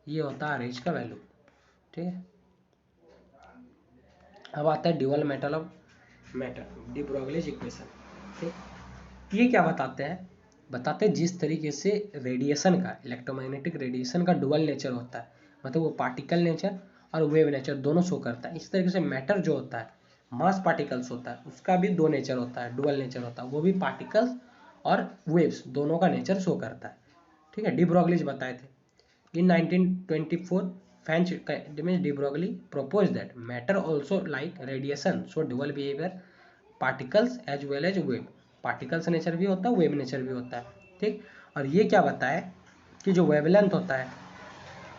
ये होता है आर एच का वैल्यू। ठीक है, अब आता है dual metal of matter, D Broglie's equation. ठीक, ये क्या बताते हैं, बताते हैं जिस तरीके से रेडिएशन का, इलेक्ट्रोमैग्नेटिक रेडिएशन का डुअल नेचर होता है, मतलब वो पार्टिकल नेचर और वेव नेचर दोनों शो करता है। इस तरीके से मैटर जो होता है, मास पार्टिकल्स होता है, उसका भी दो नेचर होता है, डुअल नेचर होता है, वो भी पार्टिकल्स और वेव्स दोनों का नेचर शो करता है। ठीक है, डी ब्रोगलीज बताए थे। In 1924, French de Broglie proposed that matter also like radiation, so dual behavior particles as well as wave। Particles nature भी होता है, वेव नेचर भी होता है। ठीक, और ये क्या बताए कि जो वेवलेंथ होता है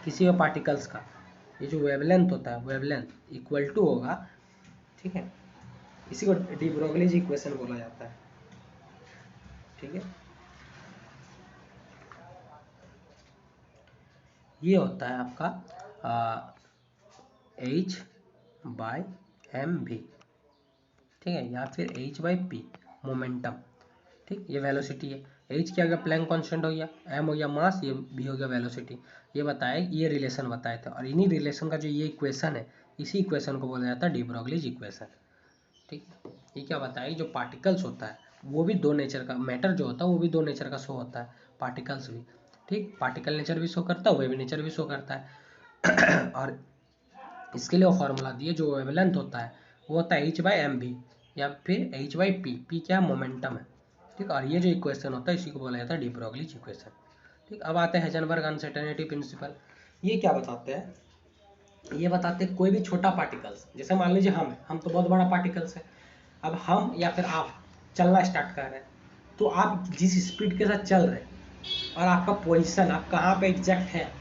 किसी भी पार्टिकल्स का, ये जो वेवलेंथ होता है, वेवलेंथ इक्वल टू होगा, ठीक है, इसी को डी ब्रोगलीज इक्वेशन बोला जाता है। ठीक है, ये होता है आपका H/m/v, ठीक है, या फिर H/p मोमेंटम। ठीक, ये वेलोसिटी है। H क्या गया, प्लैंक कांस्टेंट हो गया, m हो गया मास, ये v हो गया वेलोसिटी। ये बताए, ये रिलेशन बताए थे, और इन्हीं रिलेशन का जो ये इक्वेशन है, इसी इक्वेशन को बोला जाता है डी ब्रोगलीज इक्वेशन। ठीक, ये क्या बताया, जो पार्टिकल्स होता है वो भी दो नेचर का, मैटर जो होता है वो भी दो नेचर का शो होता है, पार्टिकल्स भी। ठीक, पार्टिकल नेचर भी शो करता है, वेव नेचर भी शो करता है। और इसके लिए वो फॉर्मूला दिए, जो वेवलेंथ होता है वो होता है H/mv या फिर H/p। p क्या है, मोमेंटम है। ठीक, और ये जो इक्वेशन होता है इसी को बोला जाता है डी ब्रोगलीज इक्वेशन। ठीक, अब आते हैं हेजनबर्ग अनसर्टेनिटी प्रिंसिपल। ये क्या बताते हैं, ये बताते हैं कोई भी छोटा पार्टिकल्स, जैसे मान लीजिए हम तो बहुत बड़ा पार्टिकल्स है। अब हम या फिर आप चलना स्टार्ट कर रहे हैं, तो आप जिस स्पीड के साथ चल रहे हैं और आपका पोजीशन, आप कहाँ पे एग्जैक्ट है,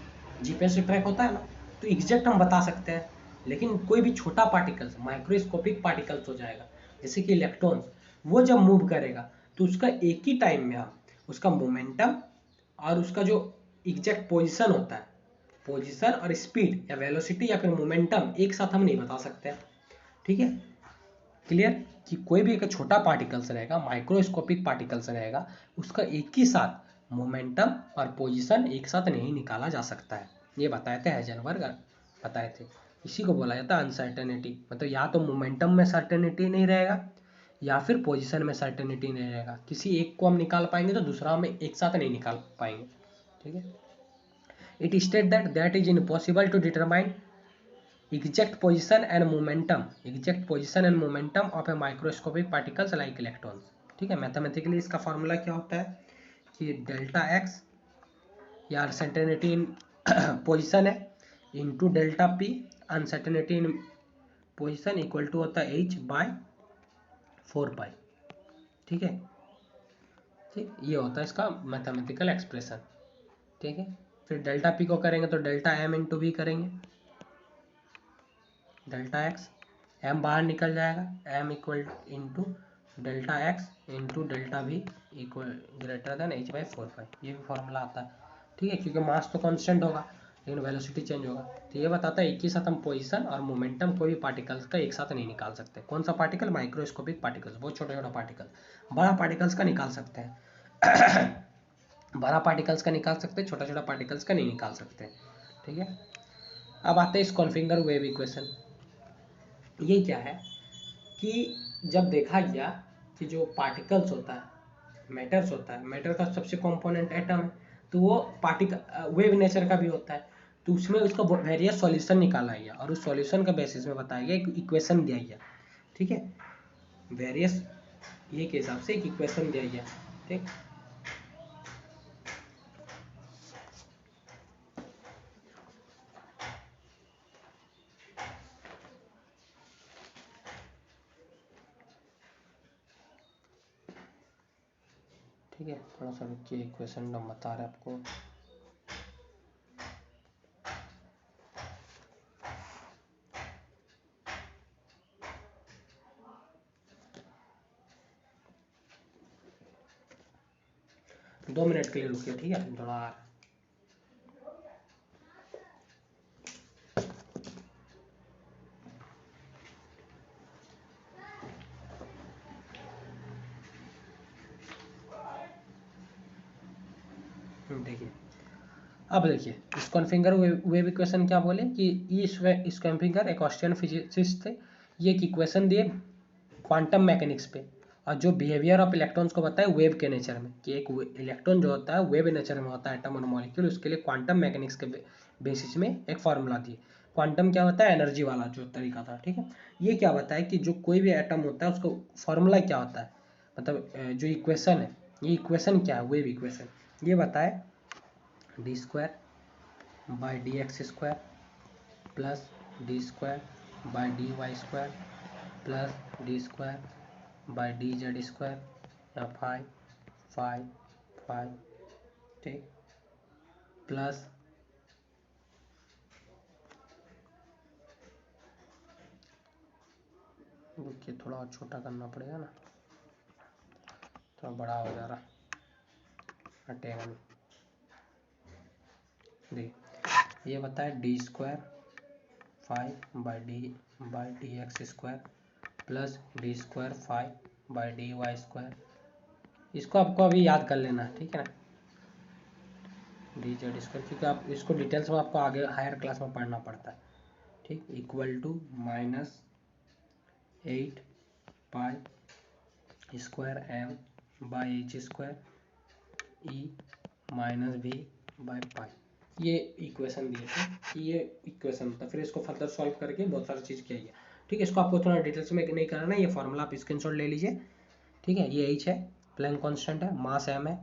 जीपीएस से ट्रैक होता है ना, तो एग्जैक्ट हम बता सकते हैं। लेकिन कोई भी छोटा पार्टिकल्स, माइक्रोस्कोपिक पार्टिकल्स हो जाएगा, जैसे कि इलेक्ट्रॉन्स, वो जब मूव करेगा तो उसका एक ही टाइम में हम उसका मोमेंटम और उसका जो एग्जैक्ट पोजीशन होता है, पोजीशन और स्पीड या वेलोसिटी या फिर मोमेंटम एक साथ हम नहीं बता सकते। ठीक है, क्लियर, कि कोई भी एक छोटा पार्टिकल्स रहेगा, माइक्रोस्कोपिक पार्टिकल्स रहेगा, उसका एक ही साथ मोमेंटम और पोजीशन एक साथ नहीं निकाला जा सकता है। ये बताए थे हाइजेनबर्ग, बताए थे। इसी को बोला जाता है अनसर्टेनिटी, मतलब या तो मोमेंटम में सर्टेनिटी नहीं रहेगा या फिर पोजीशन में सर्टेनिटी नहीं रहेगा। किसी एक को हम निकाल पाएंगे तो दूसरा हम एक साथ नहीं निकाल पाएंगे। ठीक है, it state that is impossible to determine exact position and momentum of a microscopic particles like electrons। ठीक है, मैथमेटिकली इसका फॉर्मूला क्या होता है कि डेल्टा एक्स या अनसर्टेनिटी इन पोजिशन है into delta P, uncertainty in position equal to होता है H/4π। ठीक है, ठीक, ये होता है इसका मैथमेटिकल एक्सप्रेशन। ठीक है, फिर डेल्टा पी को करेंगे तो डेल्टा एम इंटू वी करेंगे, डेल्टा एक्स, एम बाहर निकल जाएगा, M equal into delta X into delta V equal greater than H/4π। ये भी फॉर्मूला आता है। ठीक है, क्योंकि मास तो कांस्टेंट होगा लेकिन वेलोसिटी चेंज होगा। तो ये बताता है एक ही साथ हम पोजीशन और मोमेंटम कोई भी पार्टिकल्स का एक साथ नहीं निकाल सकते। कौन सा पार्टिकल, माइक्रोस्कोपिक पार्टिकल्स, बहुत छोटा छोटा पार्टिकल। बड़ा पार्टिकल्स का निकाल सकते हैं बड़ा पार्टिकल्स का निकाल सकते हैं, छोटा छोटा पार्टिकल्स का नहीं निकाल सकते। ठीक है, अब आते हैं स्कॉन्फिगर वेव इक्वेशन। ये क्या है कि जब देखा गया कि जो पार्टिकल्स होता है, मैटर्स होता है, मैटर का सबसे कंपोनेंट एटम है, तो वो पार्टिकल वेव नेचर का भी होता है, तो उसमें उसका वेरियस सॉल्यूशन निकाला गया और उस सॉल्यूशन का बेसिस में बताया गया, एक इक्वेशन दिया गया। ठीक है, वेरियस ये के हिसाब से एक इक्वेशन दिया गया। ठीक, ठीक है, थोड़ा सा रुकिए, इक्वेशन हम बता रहे हैं आपको। दो मिनट के लिए रुकिए, ठीक है, थोड़ा देखिए, अब देखिए इस कॉन्फिगर वेव इक्वेशन क्या बोले कि इस कॉन्फिगर एक ऑस्ट्रियन फिजिसिस्ट थे, ये एक इक्वेशन दिए क्वांटम मैकेनिक्स पे, और जो बिहेवियर ऑफ इलेक्ट्रॉन्स को बताए वेव के नेचर में, कि एक इलेक्ट्रॉन जो होता है वेव नेचर में होता है, एटम और मॉलिक्यूल, उसके लिए क्वांटम मैकेनिक्स के बेसिस में एक फार्मूला दिए। क्वांटम क्या होता है, एनर्जी वाला जो तरीका था, ठीक है। ये क्या बताया कि जो कोई भी एटम होता है उसको फार्मूला क्या होता है, मतलब जो इक्वेशन है, ये इक्वेशन क्या है, वेव इक्वेशन, ये बताए D square by D X square plus D square by D Y square plus D square by D Z square, या फाइव फाइव फाइव, ठीक, प्लस देखिए थोड़ा और छोटा करना पड़ेगा ना, थोड़ा बड़ा हो जा रहा, हटेगा नहीं। देखिए ये बताए D square five by D X square plus D square five by D Y square, इसको आपको अभी याद कर लेना है, ठीक है ना, डी जेड स्क्वायर, क्योंकि आप इसको डिटेल्स में आपको आगे हायर क्लास में पढ़ना पड़ता है, ठीक, equal to minus 8 pi square M by H square E minus B by pi, ये इक्वेशन दिए थे, ये इक्वेशन था। फिर इसको फर्दर सॉल्व करके बहुत सारी चीज़ किया गया, ठीक है। इसको आपको थोड़ा डिटेल्स में नहीं करना है, ये फॉर्मूला आप स्क्रीनशॉट ले लीजिए, ठीक है। ये एच है, प्लैंक कांस्टेंट है, मास एम है,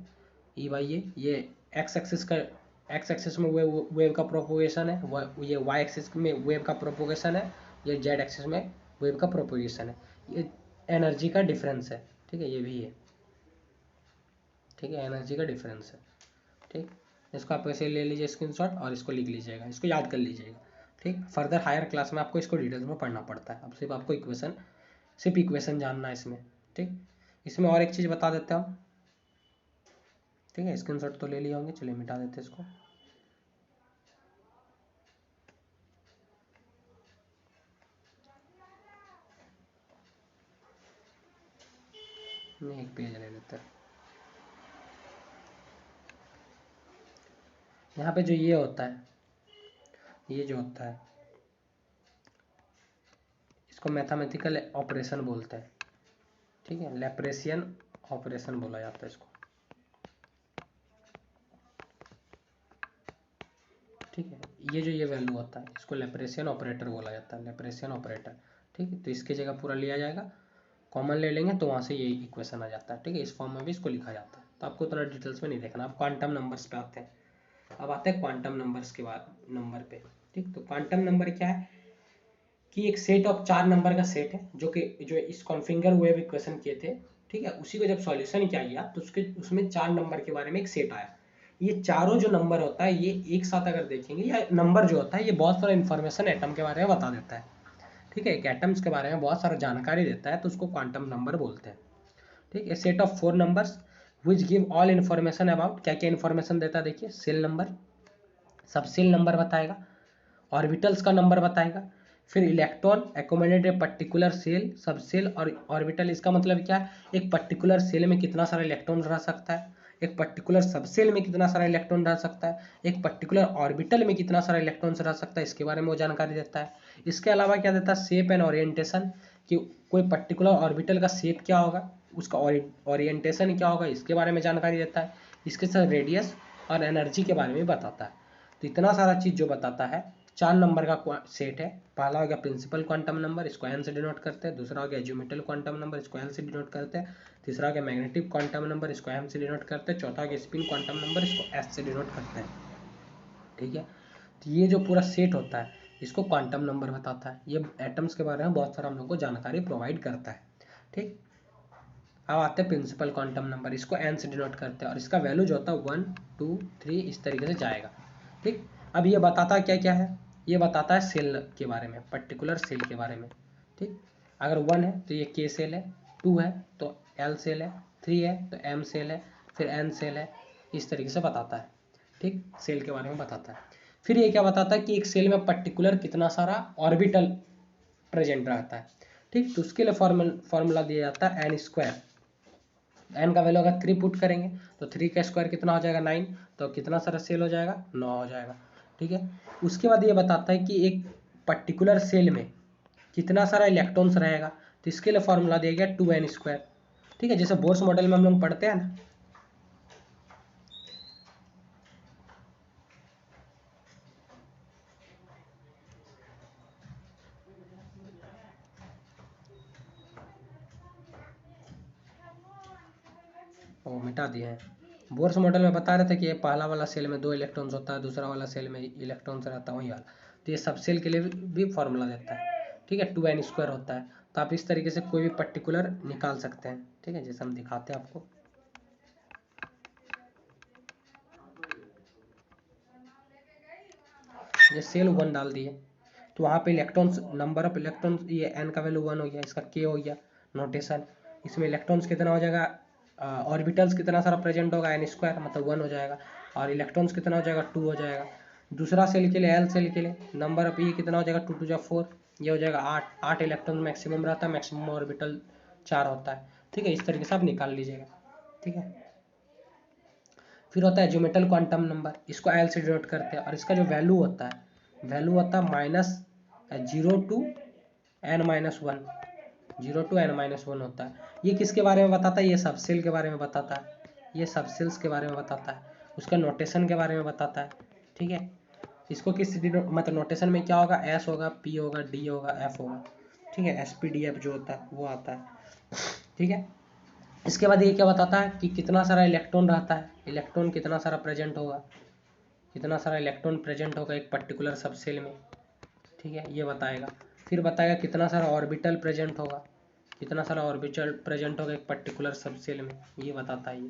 ई बाई ये एक्स एक्सिस में वेव का प्रोपोगेशन है, ये वाई एक्सिस में वेव का प्रोपोगेशन है, ये जेड एक्सिस में वेव का प्रोपोगेशन है, ये एनर्जी का डिफरेंस है, ठीक है, ये भी है, ठीक है, एनर्जी का डिफरेंस है, ठीक। इसको आप ऐसे ले लीजिए स्क्रीनशॉट और इसको लिख लीजिएगा, इसको याद कर लीजिएगा, ठीक। फर्दर हायर क्लास में आपको इसको डिटेल्स में पढ़ना पड़ता है, अब सिर्फ आपको सिर्फ इक्वेशन जानना है इसमें, ठीक। इसमें और एक चीज़ बता देते हैं हम, ठीक है, स्क्रीनशॉट तो ले लिए होंगे, चलिए मिटा देते हैं इसको, नहीं एक पेज ले लेते हैं। यहाँ पे जो ये होता है, ये जो होता है इसको मैथमेटिकल ऑपरेशन बोलते हैं, ठीक है, लैप्रेसियन ऑपरेशन बोला जाता है इसको, ठीक है। ये वैल्यू होता है इसको लैप्रेसियन ऑपरेटर बोला जाता है, लैप्रेसियन ऑपरेटर, ठीक है। तो इसकी जगह पूरा लिया जाएगा, कॉमन ले लेंगे तो वहाँ से ये इक्वेशन आ जाता है, ठीक है। इस फॉर्म में भी इसको लिखा जाता है, तो आपको थोड़ा डिटेल्स में नहीं देखना। आप क्वांटम नंबर्स पे आते हैं, अब आते हैं क्वांटम नंबर्स के बाद नंबर पे, ठीक। तो क्वांटम नंबर क्या है कि एक सेट ऑफ 4 नंबर का सेट है, जो इस कॉन्फिगर वेव इक्वेशन किए थे, ठीक है, उसी को जब सॉल्यूशन किया गया तो उसमें 4 नंबर के बारे में एक सेट आया। ये चारों जो नंबर होता है ये एक साथ अगर देखेंगे, या नंबर जो होता है ये बहुत सारा इन्फॉर्मेशन एटम के बारे में बता देता है, ठीक है, एक एटम्स के बारे में बहुत सारा जानकारी देता है, तो उसको क्वांटम नंबर बोलते हैं, ठीक है। Set of 4 numbers which give all information about, क्या क्या इन्फॉर्मेशन देता है, देखिए shell number, sub shell number बताएगा, ऑर्बिटल्स का नंबर बताएगा, फिर electron accommodate a particular shell, sub shell और ऑर्बिटल, इसका मतलब क्या है, एक पर्टिकुलर सेल में कितना सारा इलेक्ट्रॉन रह सकता है, एक पर्टिकुलर सब सेल में कितना सारा इलेक्ट्रॉन रह सकता है, एक पर्टिकुलर ऑर्बिटल में कितना सारा इलेक्ट्रॉन रह सकता है, इसके बारे में वो जानकारी देता है। इसके अलावा क्या देता है, शेप एंड ओरिएंटेशन, कि कोई पर्टिकुलर ऑर्बिटल का शेप क्या होगा, उसका ओरिएंटेशन क्या होगा, इसके बारे में जानकारी देता है। इसके साथ रेडियस और एनर्जी के बारे में बताता है। तो इतना सारा चीज़ जो बताता है, 4 नंबर का सेट है। पहला हो गया प्रिंसिपल क्वांटम नंबर, इसको एन से डिनोट करते हैं। दूसरा हो गया ज्योमेट्रिकल क्वांटम नंबर, इसको एल से डिनोट करते हैं। तीसरा हो गया मैग्नेटिक क्वांटम नंबर, इसको एम से डिनोट करते हैं। चौथा हो गया स्पिन क्वांटम नंबर, इसको एस से डिनोट करते हैं, ठीक है। तो ये जो पूरा सेट होता है इसको क्वांटम नंबर बताता है। ये एटम्स के बारे में बहुत सारा हम लोग को जानकारी प्रोवाइड करता है, ठीक। अब आते हैं प्रिंसिपल क्वांटम नंबर, इसको एन से डिनोट करते हैं और इसका वैल्यू जो होता है 1 2 3 इस तरीके से जाएगा, ठीक। अब ये बताता क्या क्या है, ये बताता है सेल के बारे में, पर्टिकुलर सेल के बारे में, ठीक। अगर 1 है तो ये के सेल है, 2 है तो एल सेल है, 3 है तो एम सेल है, फिर एन सेल है, इस तरीके से बताता है, ठीक। सेल के बारे में बताता है। फिर ये क्या बताता है कि एक सेल में पर्टिकुलर कितना सारा ऑर्बिटल प्रेजेंट रहता है, ठीक। तो उसके लिए फॉर्मूला दिया जाता है एन स्क्वायर, एन का वैल्यू अगर 3 पुट करेंगे तो 3 का स्क्वायर कितना हो जाएगा 9, तो कितना सारा सेल हो जाएगा 9 हो जाएगा। ठीक है, उसके बाद ये बताता है कि एक पर्टिकुलर सेल में कितना सारा इलेक्ट्रॉन्स रहेगा, तो इसके लिए फॉर्मूला दिया गया 2n²। ठीक है, जैसे बोर्स मॉडल में हम लोग पढ़ते हैं ना, वो मिटा दिए हैं। बोर्स मॉडल में बता रहे थे कि ये पहला वाला सेल में 2 इलेक्ट्रॉन्स होता है, दूसरा वाला सेल में इलेक्ट्रॉन्स रहता है वही वाला, तो ये सब सेल के लिए भी फॉर्मूला देता है। ठीक है, 2n² होता है, तो आप इस तरीके से कोई भी पर्टिकुलर निकाल सकते हैं। ठीक है, जैसे हम दिखाते हैं आपको, ये सेल 1 डाल दिए, तो वहाँ पे इलेक्ट्रॉन्स, नंबर ऑफ इलेक्ट्रॉन्स, ये n का वैल्यू 1 हो गया, इसका k हो गया नोटेशन। इसमें इलेक्ट्रॉन्स कितना हो जाएगा, ऑर्बिटल्स कितना सारा प्रेजेंट होगा n² मतलब 1 हो जाएगा, और इलेक्ट्रॉन्स कितना हो जाएगा 2 हो जाएगा। दूसरा सेल के लिए, एल सेल के लिए, नंबर ऑफ ये कितना हो जाएगा 2 2 4, ये हो जाएगा 8 इलेक्ट्रॉन मैक्सिमम रहता है, मैक्सिमम ऑर्बिटल 4 होता है। ठीक है, इस तरीके से आप निकाल लीजिएगा। ठीक है, फिर होता है ज्योमेट्रिकल क्वांटम नंबर, इसको एल से डिनोट करते हैं, और इसका जो वैल्यू होता है -0 to n-1, 0 to n-1 होता है। ये किसके बारे में बताता है, ये सब सेल के बारे में बताता है, ये सब सेल्स के बारे में बताता है, उसका नोटेशन के बारे में बताता है। ठीक है, इसको किस मतलब नोटेशन में क्या होगा, एस होगा, पी होगा, डी होगा, एफ होगा। ठीक है, एस पी डी एफ जो होता है वो आता है। ठीक है, इसके बाद ये क्या बताता है कि कितना सारा इलेक्ट्रॉन रहता है, इलेक्ट्रॉन कितना सारा प्रेजेंट होगा, कितना सारा इलेक्ट्रॉन प्रेजेंट होगा एक पर्टिकुलर सब सेल में। ठीक है, ये बताएगा। फिर बताएगा कितना सारा ऑर्बिटल प्रेजेंट होगा, कितना सारा ऑर्बिटल प्रेजेंट होगा एक पर्टिकुलर सब सेल में, ये बताता है ये।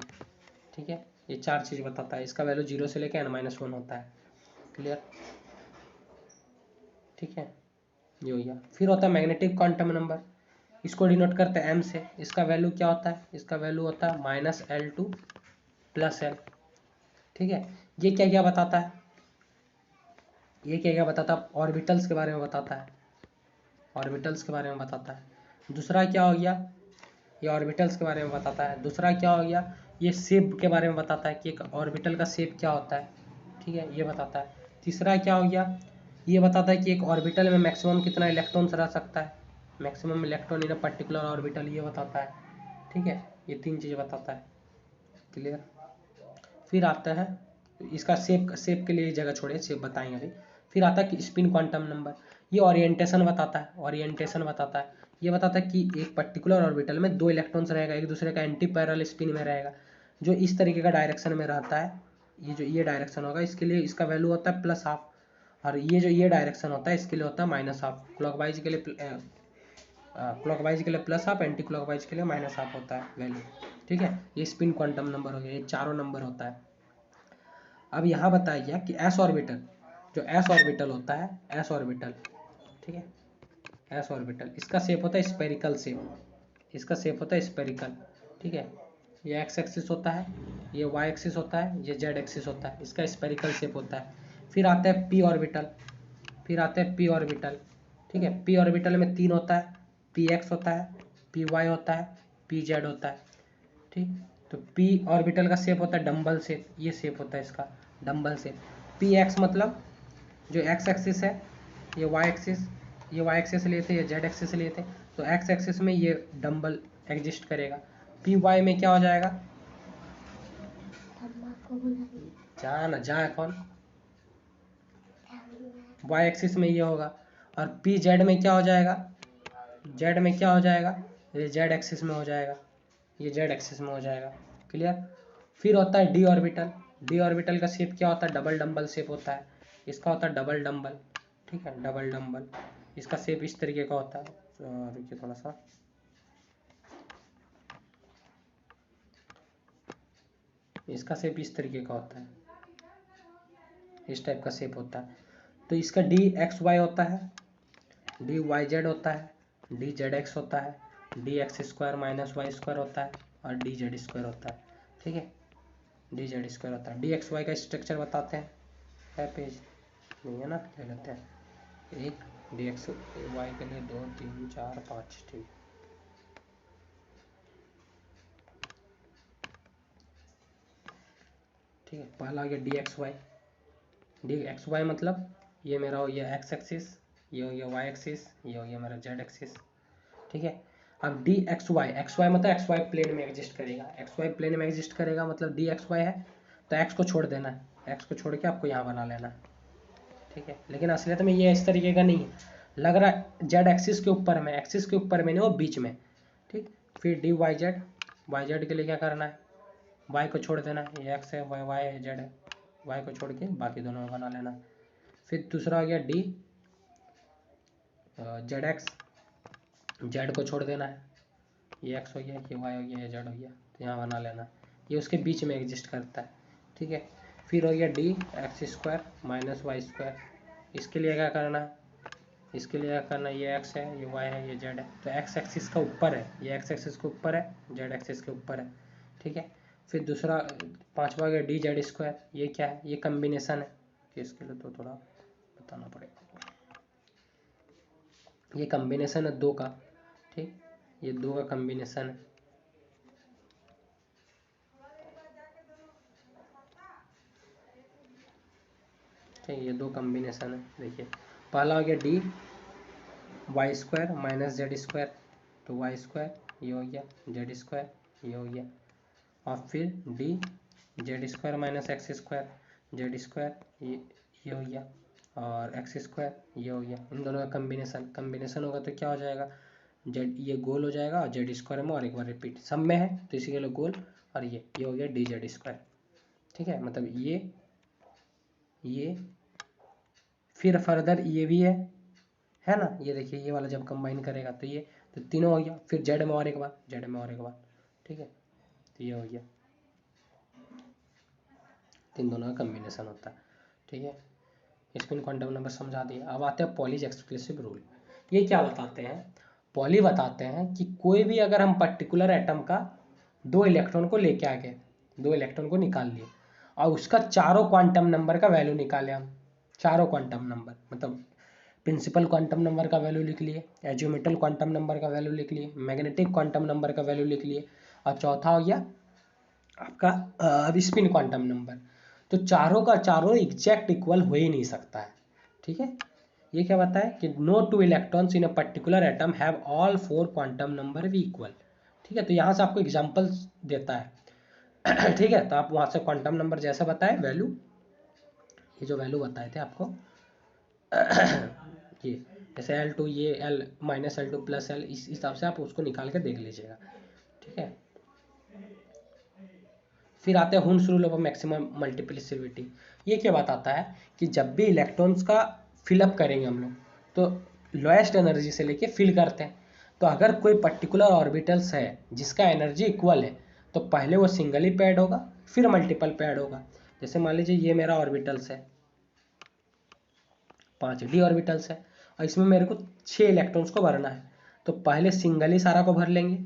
ठीक है, ये 4 चीज़ बताता है, इसका वैल्यू 0 से लेकर n-1 होता है। क्लियर। ठीक है, ये हो गया। फिर होता है मैग्नेटिक क्वांटम नंबर, इसको डिनोट करते हैं m से। इसका वैल्यू क्या होता है, इसका वैल्यू होता है -L2 + L। ठीक है, ये क्या क्या बताता है, ये क्या क्या बताता है, ऑर्बिटल्स के बारे में बताता है, ऑर्बिटल्स के बारे में बताता है। दूसरा क्या हो गया, ये ऑर्बिटल्स के बारे में बताता है। दूसरा क्या हो गया, ये शेप के बारे में बताता है कि एक ऑर्बिटल का शेप क्या होता है। ठीक है, ये बताता है। तीसरा क्या हो गया, ये बताता है कि एक ऑर्बिटल में मैक्सिमम कितना इलेक्ट्रॉन्स रह सकता है, maximum electron in a particular orbital, ये बताता है। ठीक है, ये 3 चीज़ बताता है। क्लियर। फिर आता है इसका शेप के लिए जगह छोड़े, शेप बताएंगे अभी। फिर आता है कि स्पिन क्वांटम नंबर, ये ओरिएंटेशन बताता है, ओरिएंटेशन बताता है। ये बताता है कि एक पर्टिकुलर ऑर्बिटल में 2 इलेक्ट्रॉन्स रहेगा, एक दूसरे का एंटी पैरेलल स्पिन में रहेगा, जो इस तरीके का डायरेक्शन में रहता है। ये जो ये डायरेक्शन होगा इसके लिए इसका वैल्यू होता है +12, और ये जो ये डायरेक्शन होता है इसके लिए होता है -12। क्लॉकवाइज के लिए +12, एंटी क्लॉकवाइज के लिए -12 होता है वैल्यू। ठीक है, ये स्पिन क्वांटम नंबर हो गया, ये चारों नंबर होता है। अब यहाँ बताया गया कि एस ऑर्बिटल, जो एस ऑर्बिटल होता है, एस ऑर्बिटल, ठीक है, एस ऑर्बिटल, इसका शेप होता है स्पेरिकल शेप, इसका शेप होता है स्पेरिकल। ठीक है, ये एक्स एक्सिस होता है, ये वाई एक्सिस होता है, ये जेड एक्सिस होता है, इसका स्पेरिकल शेप होता है। फिर आता है पी ऑर्बिटल, फिर आता है पी ऑर्बिटल। ठीक है, पी ऑर्बिटल में 3 होता है, पी एक्स होता है, पी वाई होता है, पी जेड होता है। ठीक, तो पी ऑर्बिटल का शेप होता है डम्बल शेप, ये शेप होता है इसका डम्बल शेप। पी एक्स मतलब जो एक्स एक्सिस है, ये वाई एक्सिस, ये वाई एक्सिस लिए थे, ये जेड एक्सिस लिए थे, तो एक्स एक्सिस में ये डम्बल एग्जिस्ट करेगा। पी वाई में क्या हो जाएगा, जहाँ ना जहाँ कौन, वाई एक्सिस में ये होगा। और पी जेड में क्या हो जाएगा, जेड में क्या हो जाएगा, ये जेड एक्सिस में हो जाएगा, ये जेड एक्सिस में हो जाएगा। क्लियर। फिर होता है डी ऑर्बिटल, डी ऑर्बिटल का शेप क्या होता है, डबल डम्बल शेप होता है, इसका होता है डबल डम्बल। ठीक है, डबल डम्बल, इसका शेप इस तरीके का होता है। रुकिए थोड़ा सा, इसका शेप इस तरीके का होता है, इस टाइप का शेप होता है। तो इसका डी एक्स वाई होता है, डी वाई जेड होता है, डी जेड एक्स होता है, डी एक्स स्क्वायर -y² होता है, और डी जेड स्क्वायर होता है। ठीक है, डी जेड स्क्वायर होता है। डी एक्स वाई का स्ट्रक्चर बताते हैं, है पेज नहीं है ना, ले लेते हैं। एक डी एक्स वाई के लिए 2 3 4 5, ठीक। ठीक है, पहला हो गया D X Y. D X Y मतलब ये मेरा हो गया एक्स एक्सिस, ये हो गया वाई एक्सिस, ये हो गया मेरा जेड एक्सिस। ठीक है, अब डी एक्स वाई मतलब एक्स वाई प्लेन में एग्जिस्ट करेगा। एक्स वाई प्लेन में एग्जिस्ट करेगा मतलब डी एक्स वाई है, तो एक्स को छोड़ देना है, एक्स को छोड़ के आपको यहाँ बना लेना है। ठीक है, लेकिन असलियत में ये इस तरीके का नहीं है, लग रहा है जेड एक्सिस के ऊपर में, एक्सिस के ऊपर में नहीं, वो बीच में। ठीक, फिर डी वाई जेड के लिए क्या करना है, वाई को छोड़ देना है, ये एक्स है, वाई है, जेड है, वाई को छोड़ के बाकी दोनों में बना लेना। फिर दूसरा हो गया डी जेड एक्स, जेड को छोड़ देना है, ये एक्स हो गया, ये वाई हो गया, ये जेड हो गया, तो यहाँ बना लेना, ये उसके बीच में एग्जिस्ट करता है। ठीक है, फिर हो गया D X square minus Y square, इसके लिए क्या करना है, इसके लिए क्या करना है, ये एक्स है, ये वाई है, ये जेड है, तो एक्स एक्सिस का ऊपर है, ये एक्स एक्सिस के ऊपर है, जेड एक्सिस के ऊपर है। ठीक है, फिर दूसरा पांचवा गया डी जेड स्क्वायर, ये क्या है, ये कम्बिनेशन है, कि इसके लिए तो थोड़ा बताना पड़ेगा, ये कम्बिनेशन है दो का। ठीक, ये दो का कम्बिनेशन है। ठीक, ये दो कम्बिनेशन है। देखिए पहला हो गया D Y square minus Z square, तो वाई स्क्वायर ये हो गया, जेड स्क्वायर ये हो गया, और फिर D Z square minus x square, Z square ये हो गया, और एक्स स्क्वायर ये हो गया। इन दोनों का कम्बिनेशन होगा तो क्या हो जाएगा, जेड ये गोल हो जाएगा, और जेड स्क्वायर में और एक बार रिपीट सब में है तो इसी के लिए गोल, और ये हो गया डी जेड स्क्वायर। ठीक है, मतलब ये फिर फर्दर ये भी है ना, ये देखिए ये वाला जब कंबाइन करेगा तो ये, तो तीनों हो गया, फिर जेड में और एक बार, जेड में और एक बार। ठीक है, तो ये हो गया, तीन दोनों का कम्बिनेशन होता है। ठीक है, स्पिन क्वांटम नंबर समझा दिया। अब आते हैं पॉलीज एक्सक्लूसिव रूल। ये क्या बताते हैं, पॉली बताते हैं कि कोई भी अगर हम पर्टिकुलर एटम का दो इलेक्ट्रॉन को लेके आ गए, दो इलेक्ट्रॉन को निकाल लिए और उसका चारों क्वांटम नंबर का वैल्यू निकाले हम, चारों क्वांटम नंबर मतलब प्रिंसिपल क्वांटम नंबर का वैल्यू लिख लिए, एजियोमेट्रिक क्वांटम नंबर का वैल्यू लिख लिए, मैग्नेटिक क्वांटम नंबर का वैल्यू लिख लिए, और चौथा हो गया आपका स्पिन क्वांटम नंबर। तो चारों का चारों एग्जैक्ट इक्वल हो ही नहीं सकता है। ठीक है, ये क्या बताए कि no two electrons in a particular atom have all four quantum number भी इक्वल। ठीक है, तो यहाँ से आपको एग्जांपल्स देता है। ठीक है, तो आप वहाँ से क्वांटम नंबर जैसा बताए वैल्यू, ये जो वैल्यू बताए थे आपको ये जैसे L2 ये L minus L2 plus L, इस हिसाब से आप उसको निकाल के देख लीजिएगा। ठीक है, फिर आते हैं हुन्स रूल ऑफ मैक्सिमम मल्टीप्लिसिविटी। ये क्या बताता है कि जब भी इलेक्ट्रॉन्स का फिलअप करेंगे हम लोग तो लोएस्ट एनर्जी से लेके फिल करते हैं, तो अगर कोई पर्टिकुलर ऑर्बिटल्स है जिसका एनर्जी इक्वल है तो पहले वो सिंगली पैड होगा फिर मल्टीपल पैड होगा। जैसे मान लीजिए ये मेरा ऑर्बिटल्स है, 5 डी ऑर्बिटल्स है और इसमें मेरे को 6 इलेक्ट्रॉन्स को भरना है, तो पहले सिंगली सारा को भर लेंगे,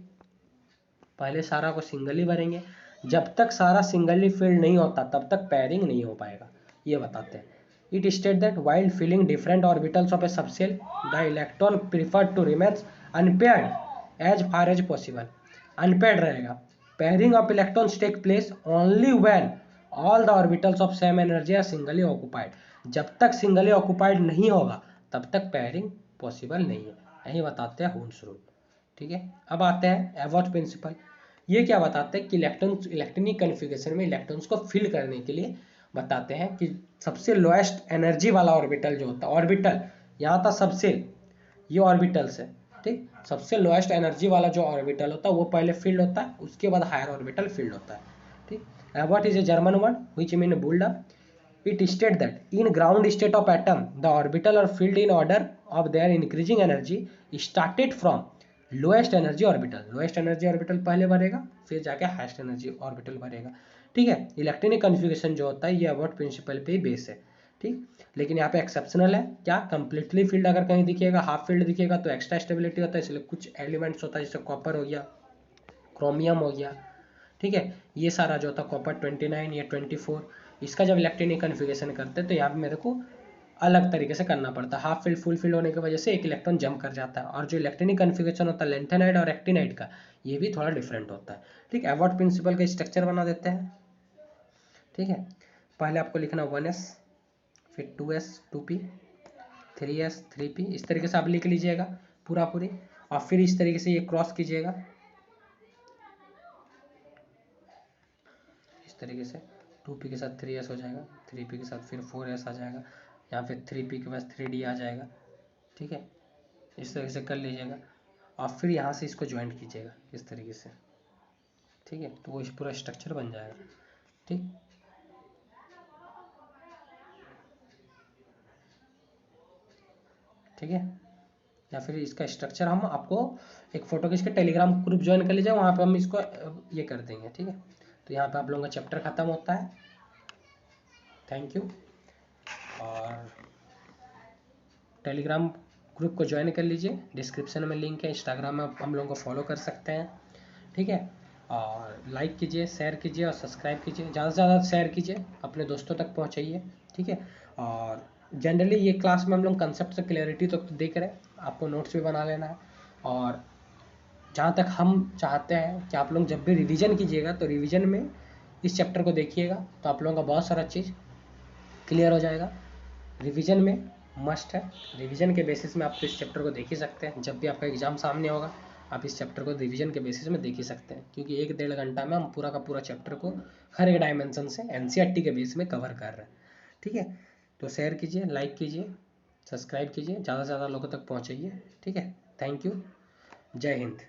पहले सारा को सिंगली भरेंगे, जब तक सारा सिंगली फिल्ड नहीं होता तब तक पेयरिंग नहीं हो पाएगा। ये बताते हैं, it state that while filling different orbitals of a subshell the electron prefer to remains unpaired as far as possible. Unpaired रहेगा, pairing of electrons take place only when all the orbitals of same energy are singly occupied. जब तक singly occupied नहीं होगा तब तक pairing possible नहीं है। यही बताते हैं हुन्स रूल। ठीक है, अब आते हैं एबॉट प्रिंसिपल। ये क्या बताते हैं कि इलेक्ट्रॉनिक कन्फिगरेशन में इलेक्ट्रॉन्स को फिल करने के लिए बताते हैं कि सबसे लोएस्ट एनर्जी वाला ऑर्बिटल जो होता है, ऑर्बिटल यहाँ था सबसे, ये ऑर्बिटल्स है। ठीक, सबसे लोएस्ट एनर्जी वाला जो ऑर्बिटल होता है वो पहले फील्ड होता है, उसके बाद हायर ऑर्बिटल फील्ड होता है। ठीक, Abbott is a German word which mean built up. It states that in ground state of atom, the orbital are filled in order of their increasing energy started from lowest energy orbital. Lowest energy orbital पहले भरेगा फिर जाके highest energy orbital भरेगा। ठीक है, electronic configuration जो होता है ये अबॉट प्रिंसिपल पे ही बेस है। ठीक, लेकिन यहाँ पे एक्सेप्शनल है, क्या कंप्लीटली फील्ड अगर कहीं दिखेगा, हाफ फील्ड दिखेगा तो एक्स्ट्रा स्टेबिलिटी होता है, इसलिए कुछ एलिमेंट्स होता है जैसे कॉपर हो गया, क्रोमियम हो गया। ठीक है, ये सारा जो होता है कॉपर 29 या 24, इसका जब इलेक्ट्रॉनिक कन्फिगरेशन करते हैं तो यहाँ पे मेरे को अलग तरीके से करना पड़ता है। हाफ फील्ड फुल फील्ड होने की वजह से एक इलेक्ट्रॉन जंप कर जाता है, और जो इलेक्ट्रॉनिक कन्फिगरेशन होता है लेंथेनाइड और एक्टिनाइड का, ये भी थोड़ा डिफरेंट होता है। ठीक, एबॉट प्रिंसिपल का स्ट्रक्चर बना देते हैं। ठीक है। पहले आपको लिखना 1s, फिर 2s 2p, 3s 3p, इस तरीके से आप लिख लीजिएगा पूरा पूरी, और फिर इस तरीके से ये क्रॉस कीजिएगा, इस तरीके से 2p के साथ 3s हो जाएगा, 3p के साथ फिर 4s आ जाएगा, यहाँ फिर 3p के पास 3d आ जाएगा। ठीक है, इस तरीके से कर लीजिएगा, और फिर यहाँ से इसको ज्वाइंट कीजिएगा इस तरीके से। ठीक है, तो वो इस पूरा स्ट्रक्चर बन जाएगा। ठीक, ठीक है। या फिर इसका स्ट्रक्चर हम आपको एक फ़ोटो खींच के टेलीग्राम ग्रुप ज्वाइन कर लीजिए, वहाँ पे हम इसको ये कर देंगे। ठीक है, तो यहाँ पे आप लोगों का चैप्टर ख़त्म होता है। Thank you. और टेलीग्राम ग्रुप को ज्वाइन कर लीजिए, डिस्क्रिप्शन में लिंक है, इंस्टाग्राम में हम लोगों को फॉलो कर सकते हैं। ठीक है, और लाइक कीजिए, शेयर कीजिए और सब्सक्राइब कीजिए, ज़्यादा से ज़्यादा शेयर कीजिए, अपने दोस्तों तक पहुँचाइए। ठीक है, और जनरली ये क्लास में हम लोग कंसेप्ट से क्लियरिटी तो देख रहे हैं, आपको नोट्स भी बना लेना है। और जहाँ तक हम चाहते हैं कि आप लोग जब भी रिवीजन कीजिएगा तो रिवीजन में इस चैप्टर को देखिएगा, तो आप लोगों का बहुत सारा चीज़ क्लियर हो जाएगा। रिवीजन में मस्ट है, रिवीजन के बेसिस में आप इस चैप्टर को देख ही सकते हैं। जब भी आपका एग्जाम सामने होगा आप इस चैप्टर को रिवीजन के बेसिस में देख ही सकते हैं, क्योंकि 1-1.5 घंटा में हम पूरा का पूरा चैप्टर को हर एक डायमेंशन से एनसीईआरटी के बेस में कवर कर रहे हैं। ठीक है, तो शेयर कीजिए, लाइक कीजिए, सब्सक्राइब कीजिए, ज़्यादा से ज़्यादा लोगों तक पहुँचाइए। ठीक है, थैंक यू, जय हिंद।